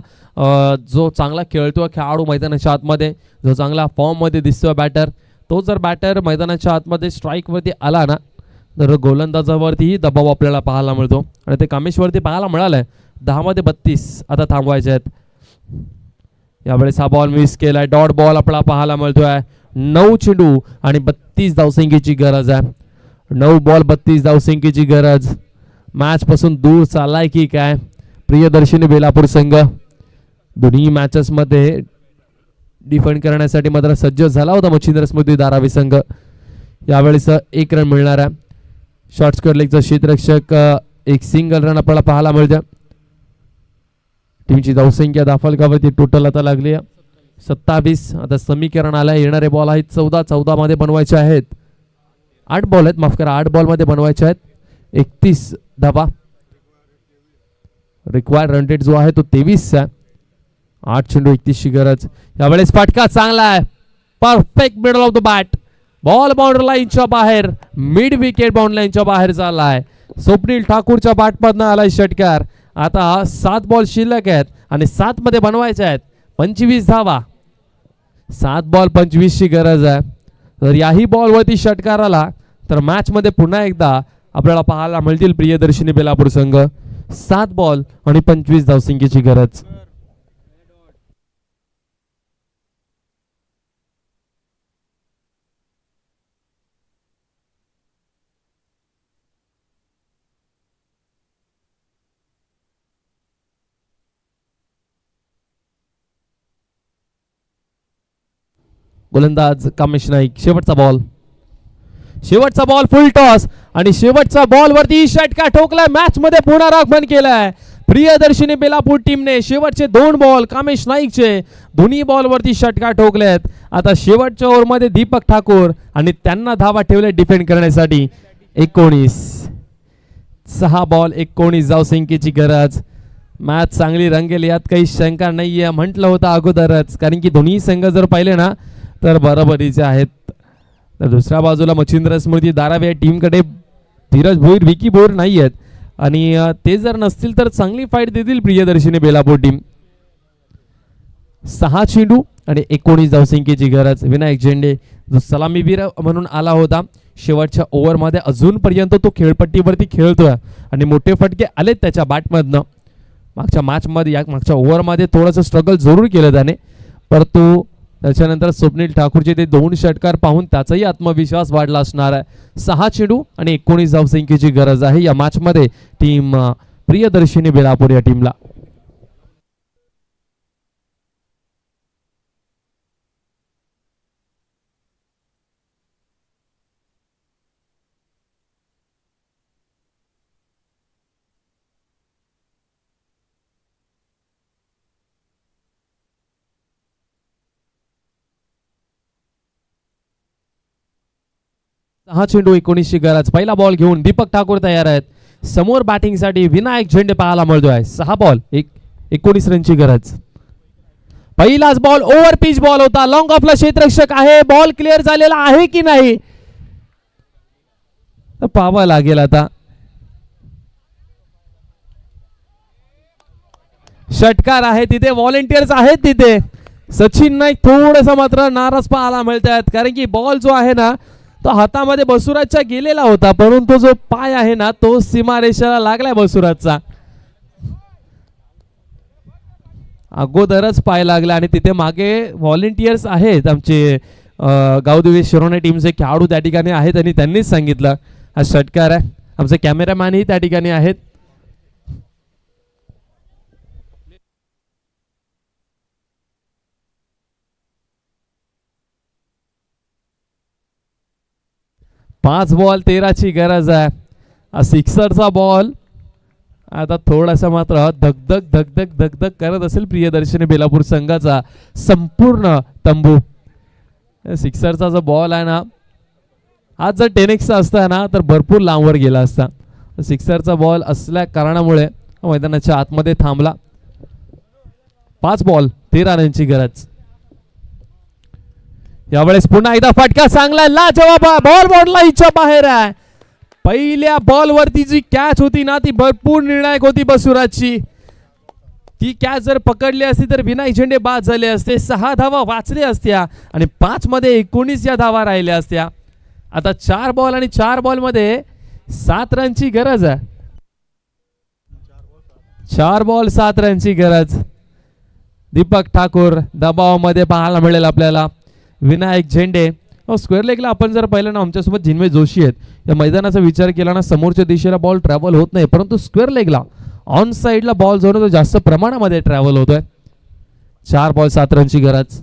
जो चांगला खेळतो खेळाडू मैदानाच्या आतमध्ये, जो चांगला फॉर्म मध्ये दिसतोय बॅटर, तो जर बॅटर मैदानाच्या आतमध्ये स्ट्राईक वरती आला ना, तर गोलंदाजावरतीही दबाव आपल्याला पाहायला मिळतो आणि ते कामेशवरती पाहायला मिळालंय. 10 मध्ये 32 आता थांबवायचे आहेत. यावेळेस हा बॉल मिस केलाय. डॉट बॉल आपल्याला पाहायला मिळतोय. 9 चेंडू आणि 32 धावसंख्येची गरज आहे. 9 बॉल 32 धावसंख्येची गरज. मॅच पासून दूर चाललाय की काय प्रियदर्शनी बेलापूर संघ? दोन्ही मॅचेस मध्ये डिफेंड करण्यासाठी मात्र सज्ज झाला होता मच्छिंद्र स्मृती धारावी संघ. यावेळेस 1 रन मिळणार आहे. शॉर्ट स्क्वेअर लेगचा क्षेत्ररक्षक एक सिंगल रन आपल्याला पाहायला मिळतं. टीमची धावसंख्या दाफलकावरती टोटल आता लागली आहे 27. आता समीकरण आलं. येणारे बॉल आहेत 14 मध्ये बनवायचे आहेत. 8 बॉल आहेत, माफ करा, 8 बॉल मध्ये बनवायचे आहेत. 31 धावा. रिक्वायर्ड रन रेट जो आहे तो 23 आहे. 8 चेंडू 31 ची गरज. यावेळेस फटका चांगला आहे. Perfect middle of the bat. Ball boundary लाईनच्या बाहेर, मिड विकेट बाउंड्री लाईनच्या बाहेर चाललाय. स्वप्नील ठाकूरच्या बॅटमधनं आलाय षटकार. आता 7 बॉल शिल्लक आहेत आणि 7 मध्ये बनवायचे आहेत 25 धावा. 7 बॉल 25 ची गरज आहे. जर याही बॉल वरती षटकार आला तर मॅच मध्ये पुन्हा एकदा आपल्याला पाहायला मिळतील प्रियदर्शनी बेलापूर संघ. 7 बॉल आणि 25 धावसंख्येची गरज. गोलंदाज कामेश नाईक. शेवटचा बॉल फुल टॉस आणि शेवटचा बॉल वरती षटकार ठोकलाय. मॅच मध्ये पुनरागमन केलंय प्रियदर्शनी बेलापूर टीमने. शेवटचे 2 बॉल कामेश नाईकचे, दोन्ही बॉल वरती षटकार ठोकलेत. आता शेवटच्या ओव्हर मध्ये दीपक ठाकूर आणि त्यांना धावा ठेवले डिफेंड करण्यासाठी. 19 6 बॉल 19 धावसंख्येची गरज. मॅच चांगली रंगेल यात काही शंका नाहीये. म्हटलं होतं अगोदरच, कारण की दोन्ही संघ जर पाहिले ना तर बरोबरीचे आहेत. तर दुसऱ्या बाजूला मच्छिंद्र स्मृती धारावी या टीमकडे धीरज भोईर, विकी भोईर नाही आहेत आणि ते जर नसतील तर चांगली फाईट देतील प्रियदर्शनी बेलापूर टीम. 6 चेंडू आणि 19 धावसंख्येची गरज. विनायक झेंडे जो सलामीवीर म्हणून आला होता शेवटच्या ओव्हरमध्ये, अजूनपर्यंत तो खेळपट्टीवरती खेळतोय आणि मोठे फटके आलेत त्याच्या बॅटमधनं. मागच्या मॅचमध्ये मागच्या ओव्हरमध्ये थोडंसं स्ट्रगल जरूर केलं त्याने, परंतु त्याच्यानंतर स्वप्नील ठाकूरचे ते 2 षटकार पाहून त्याचाही आत्मविश्वास वाढला असणार आहे. 6 चेंडू आणि 19 धावसंख्येची गरज आहे या मॅचमध्ये टीम प्रियदर्शनी बेलापूर या टीमला. 6 चेंडू 19 ची गरज. पहिला बॉल घेऊन दीपक ठाकूर तयार आहेत. समोर बॅटिंगसाठी विनायक झेंडे पाहायला मिळतोय. 6 बॉल 19 रनची गरज. पहिलाच बॉल ओव्हर पिच बॉल होता. लॉंग ऑफला क्षेत्ररक्षक आहे. बॉल क्लिअर झालेला आहे की नाही पाहावं लागेल आता. षटकार आहे तिथे, व्हॉलेंटियर्स आहेत तिथे. सचिन नाईक थोडस मात्र नाराज पाहायला मिळतात, कारण की बॉल जो आहे ना तो हातामध्ये बसुराजच्या गेलेला होता, परंतु जो पाय आहे ना तो सीमारेषेला लागलाय बसुराजचा. अगोदरच पाय लागला आणि तिथे मागे व्हॉलेंटियर्स आहेत आमचे गावदेवी शिरोणे टीमचे खेळाडू त्या ठिकाणी आहेत आणि त्यांनीच सांगितलं हा षटकार आहे. आमचे कॅमेरामॅनही त्या ठिकाणी आहेत. पाच बॉल 13 ची गरज आहे. सिक्सरचा बॉल आता थोडासा मात्र धगधग धगधग धगधग करत असेल प्रियदर्शनी बेलापूर संघाचा संपूर्ण तंबू. सिक्सरचा जो बॉल आहे ना आज जर 10x असता ना तर भरपूर लांबवर गेला असता. सिक्सरचा बॉल असल्या कारणामुळे मैदानाच्या आतमध्ये थांबला. 5 बॉल 13 रनची गरज. यावेळेस पुन्हा एकदा फटका चांगला लाजवाब बॉल बोर्डला इच्छा बाहेर आहे. पहिल्या बॉल वरती जी कॅच होती ना ती भरपूर निर्णायक होती बसुराजची. ती कॅच जर पकडली असती तर विनायक झेंडे बाद झाले असते. 6 धावा वाचल्या असत्या आणि 5 मध्ये 19 या धावा राहिल्या असत्या. आता 4 बॉल आणि 4 बॉल मध्ये 7 रनची गरज आहे. 4 बॉल 7 रनची गरज. दीपक ठाकूर दबावामध्ये पाहायला मिळेल आपल्याला. विनायक झेंडे स्क्वेअर लेगला आपण जर पाहिलं ना आमच्यासोबत जिन्मय जोशी आहेत. या मैदानाचा विचार केला ना समोरच्या दिशेला बॉल ट्रॅव्हल होत नाही, परंतु स्क्वेअर लेगला ऑन साइडला बॉल जो तो जास्त प्रमाणामध्ये ट्रॅव्हल होतोय. 4 बॉल 7 रनची गरज.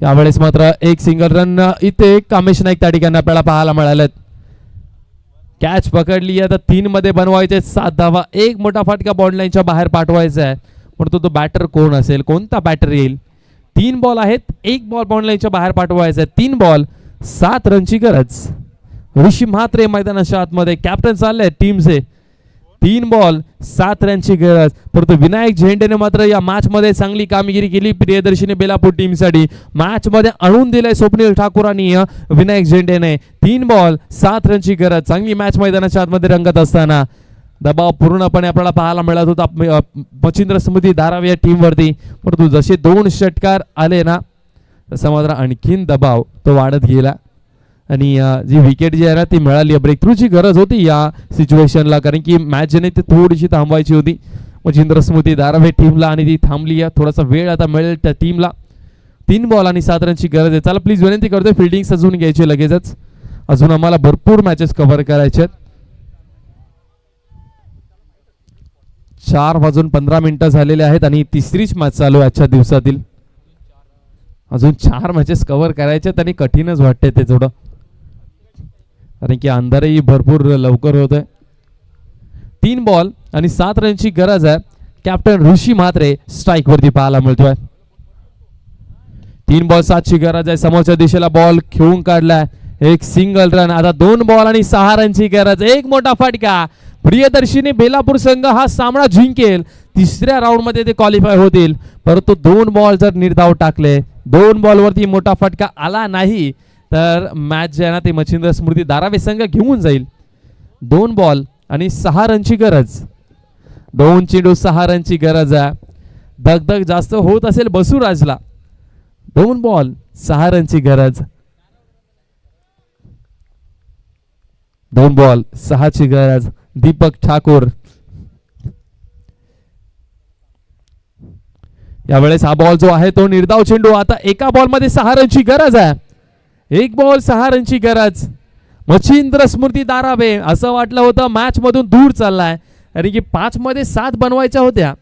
यावेळेस मात्र एक सिंगल रन इथे कामेश नाईक त्या ठिकाणी आपल्याला पाहायला मिळालेत. कॅच पकडली आता 3 मध्ये बनवायचे 7 धावा. एक मोठा फटका बॉल लाईनच्या बाहेर पाठवायचा आहे, परंतु तो बॅटर कोण असेल, कोणता बॅटर येईल. 3 बॉल आहेत, एक बॉल बॉल लाईनच्या बाहेर पाठवायचा आहे. 3 बॉल 7 रनची गरज. ऋषी म्हात्रे मैदानाच्या आतमध्ये कॅप्टन चालले टीमचे. 3 बॉल 7 रनची गरज. परंतु विनायक झेंडेने मात्र या मॅच मध्ये चांगली कामगिरी केली प्रियदर्शनी बेलापूर टीमसाठी. मॅच मध्ये आणून दिलंय स्वप्नील ठाकूर आणि विनायक झेंडेने. 3 बॉल 7 रनची गरज. चांगली मॅच मैदानाच्या आतमध्ये रंगत असताना दबाव पूर्णपणे आपल्याला पाहायला मिळत होता मच्छिंद्र स्मृती धारावी या टीम वरती. परंतु जसे 2 षटकार आले ना तसा मात्र आणखीन दबाव तो वाढत गेला आणि जी विकेट जी आहे ना ती मिळाली. ब्रेक थ्रूची गरज होती या सिच्युएशनला, कारण की मॅच जी नाही ती थोडीशी थांबवायची होती मच्छिंद्र स्मृती धारावी टीमला आणि ती थांबली. थोडासा वेळ आता मिळेल त्या टीमला. 3 बॉल आणि 7 रनची गरज आहे. चला प्लीज विनंती करतोय फिल्डिंग सजवून घ्यायची लगेचच. अजून आम्हाला भरपूर मॅचेस कव्हर करायचे आहेत. 4:15 झालेले आहेत आणि तिसरीच मॅच चालू आहे आजच्या दिवसातील. अजून 4 मॅचेस कव्हर करायचे आणि कठीणच वाटते ते थोडं, कारण की अंधारही भरपूर लवकर होतोय. 3 बॉल आणि 7 रनची गरज आहे. कॅप्टन ऋषी म्हात्रे स्ट्राईक वरती पाहायला मिळतोय. 3 बॉल 7 ची गरज आहे. समोरच्या दिशेला बॉल खेळून काढलाय. एक सिंगल रन. आता 2 बॉल आणि 6 रनची गरज. एक मोठा फटका. प्रियदर्शनी बेलापूर संघ हा सामना जिंकेल. 3ऱ्या राऊंड मध्ये ते क्वालिफाय होतील, परंतु 2 बॉल जर निर्धाव टाकले, 2 बॉल वरती मोठा फटका आला नाही तर मॅच जे आहे ना ते मच्छिंद्र स्मृती धारावी संघ घेऊन जाईल. 2 बॉल आणि 6 रनची गरज. 2 चेंडू 6 रनची गरज आहे. दगदग जास्त होत असेल बसुराजला. 2 बॉल 6 रनची गरज. 2 बॉल 6 ची गरज. दीपक ठाकूर यावेळेस हा बॉल जो आहे तो निर्धाव चेंडू. आता एका बॉल मध्ये 6 रनची गरज आहे. 1 बॉल 6 रनची गरज. मच्छिंद्र स्मृती धारावे असं वाटलं होतं मॅच मधून दूर चाललाय, कारण की 5 मध्ये 7 बनवायच्या होत्या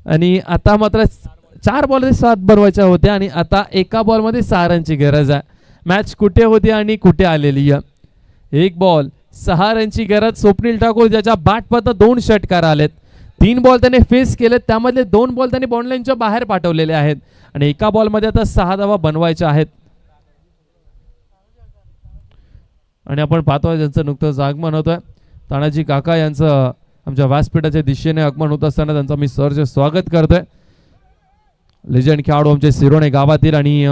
आणि आता मात्र 4 बॉल मध्ये 7 बनवायच्या होत्या आणि आता एका बॉल मध्ये 6 रनची गरज आहे. मॅच कुठे होती आणि कुठे आलेली आहे. 1 बॉल 6 रनची गरज. स्वप्नील ठाकूर ज्याच्या बॅटपर्यंत 2 षटकार आलेत. 3 बॉल त्याने फेस केले, त्यामधले 2 बॉल त्यांनी बॉल लाईनच्या बाहेर पाठवलेले आहेत आणि एका बॉल मध्ये आता 6 धावा बनवायच्या आहेत. आणि आपण पाहतोय ज्यांचं नुकतंच आगमन होतंय तानाजी काका यांचं आमच्या व्यासपीठाच्या दिशेने आगमन होत असताना त्यांचं मी सहर्ष स्वागत करतोय. लेजंड खेळाडू आमचे सिरोणे गावातील आणि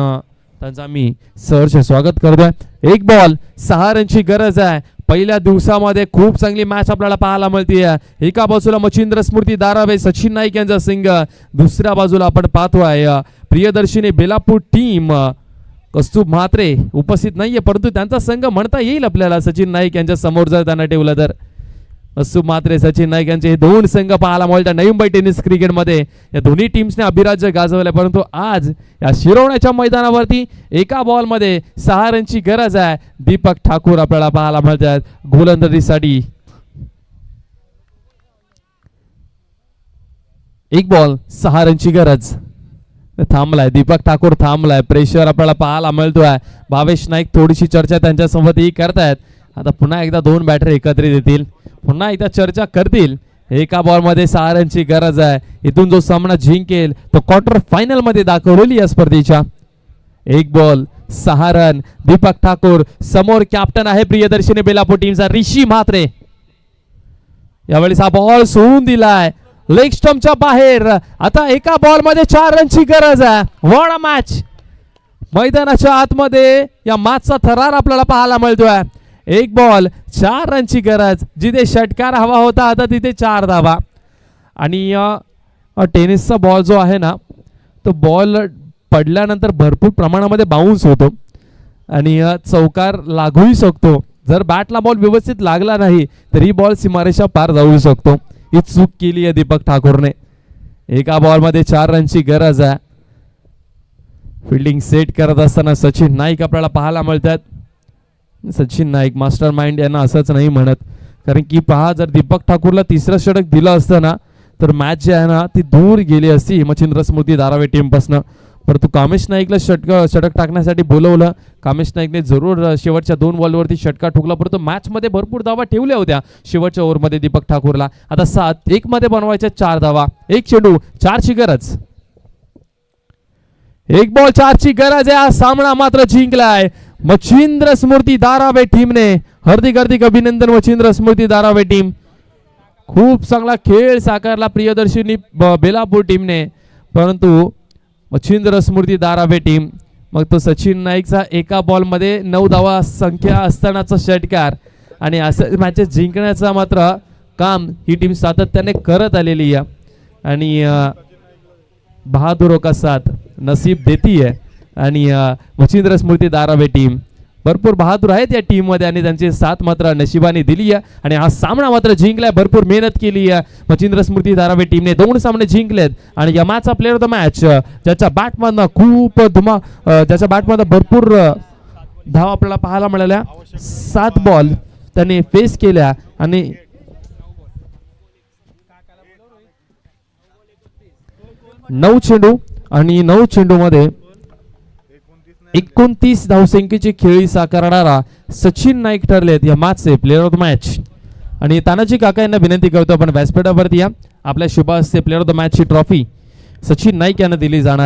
त्यांचं आम्ही सहर्ष स्वागत करतोय. एक बॉल 6 रनची गरज आहे. पहिल्या दिवसामध्ये खूप चांगली मॅच आपल्याला पाहायला मिळते. एका बाजूला मच्छिंद्र स्मृती दारावे सचिन नाईक यांचा सिंग, दुसऱ्या बाजूला आपण पाहतोय प्रियदर्शिनी बेलापूर टीम कौस्तुभ म्हात्रे उपस्थित नाहीये परंतु त्यांचा संघ म्हणता येईल आपल्याला सचिन नाईक यांच्या समोर जर त्यांना ठेवलं तर. कौस्तुभ म्हात्रे सचिन नाईक यांचे हे 2 संघ पाहायला मिळतात नवी मुंबई टेनिस क्रिकेटमध्ये. या दोन्ही टीम्सने अभिराज्य गाजवले परंतु आज या शिरवण्याच्या मैदानावरती एका बॉलमध्ये 6 रनची गरज आहे. दीपक ठाकूर आपल्याला पाहायला मिळतात गोलंदाजीसाठी. एक बॉल 6 रनची गरज. थांबलाय दीपक ठाकूर, थांबलाय. प्रेशर आपल्याला पाहायला मिळतोय. भावेश नाईक थोडीशी चर्चा त्यांच्यासोबतही करतायत. आता पुन्हा एकदा 2 बॅटर एकत्रित येतील, पुन्हा एकदा चर्चा करतील. एका बॉल मध्ये 6 रनची गरज आहे. इथून जो सामना जिंकेल तो क्वार्टर फायनल मध्ये दाखवलेली या स्पर्धेच्या. एक बॉल 6 रन. दीपक ठाकूर समोर कॅप्टन आहे प्रियदर्शिनी बेलापूर टीमचा ऋषी म्हात्रे. यावेळेस हा बॉल सोडून दिलाय लेग स्टंपच्या बाहेर. आता एका बॉल मध्ये 4 रनची गरज आहे. What a match. मैदानाच्या आतमध्ये या मॅचचा थरार आपल्याला पाहायला मिळतोय. एक बॉल 4 रनची गरज. जिथे षटकार हवा होता आता तिथे 4 धावा. आणि टेनिसचा बॉल जो आहे ना तो बॉल पडल्यानंतर भरपूर प्रमाणामध्ये बाउन्स होतो आणि चौकार लागूही शकतो. जर बॅटला बॉल व्यवस्थित लागला नाही तरी बॉल सीमारेषा पार जाऊ शकतो. ही चूक केली आहे दीपक ठाकूरने. एका बॉल मध्ये 4 रनची गरज आहे. फिल्डिंग सेट करत असताना सचिन नाईक आपल्याला पाहायला मिळतात. सचिन नाईक मास्टर माइंड यांना असंच नाही म्हणत, कारण की पहा जर दीपक ठाकूरला 3रं षटक दिलं असतं ना तर मॅच जी आहे ना ती दूर गेली असती मच्छिंद्र स्मृती धारावे टीमपासून. परंतु कामेश नाईकला षटक टाकण्यासाठी बोलवलं. कामेश नाईकने जरूर शेवटच्या 2 बॉलवरती षटका ठोकला परंतु मॅच मध्ये भरपूर धावा ठेवल्या होत्या शेवटच्या ओव्हरमध्ये दीपक ठाकूरला. आता 7-1 मध्ये बनवायच्या 4 धावा. एक चेंडू 4 ची गरज. एक बॉल 4 ची गरज आहे. हा सामना मात्र जिंकलाय मच्छिंद्र स्मृती धारावे टीमने. हार्दिक हार्दिक अभिनंदन मच्छिंद्र स्मृती धारावे टीम. खूप चांगला खेळ साकारला प्रियदर्शिनी बेलापूर टीमने परंतु मच्छिंद्र स्मृती धारावे टीम मग तो सचिन नाईकचा एका बॉल मध्ये 9 धावा संख्या असतानाचा षटकार आणि असं मॅचेस जिंकण्याचा मात्र काम ही टीम सातत्याने करत आलेली आहे. आणि बहादुरों का साथ नसीब देती है. आणि मच्छिंद्र स्मृती धारावे टीम भरपूर बहादूर आहेत या टीम मध्ये आणि त्यांची साथ मात्र नशिबाने दिली आहे. आणि हा सामना मात्र जिंकलाय. भरपूर मेहनत केली आहे मच्छिंद्र स्मृती धारावे टीमने. 2 सामने जिंकलेत आणि या मॅचचा प्लेअर ऑफ द मॅच ज्याच्या बॅटमधनं खूप ज्याच्या बॅटमधनं भरपूर धावा आपल्याला पाहायला मिळाल्या. 7 बॉल त्यांनी फेस केल्या आणि 9 चेंडू आणि 9 चेंडू मध्ये 29 धावसंख्येची खेळी साकारणारा सचिन नाईक ठरलेत या मॅचचे प्लेअर ऑफ द मॅच. आणि तानाजी काका यांना विनंती करतो आपण व्यासपीठावरती या. आपल्या शुभ हस्ते प्लेअर ऑफ द मॅचची ट्रॉफी सचिन नाईक यांना दिली जाणार.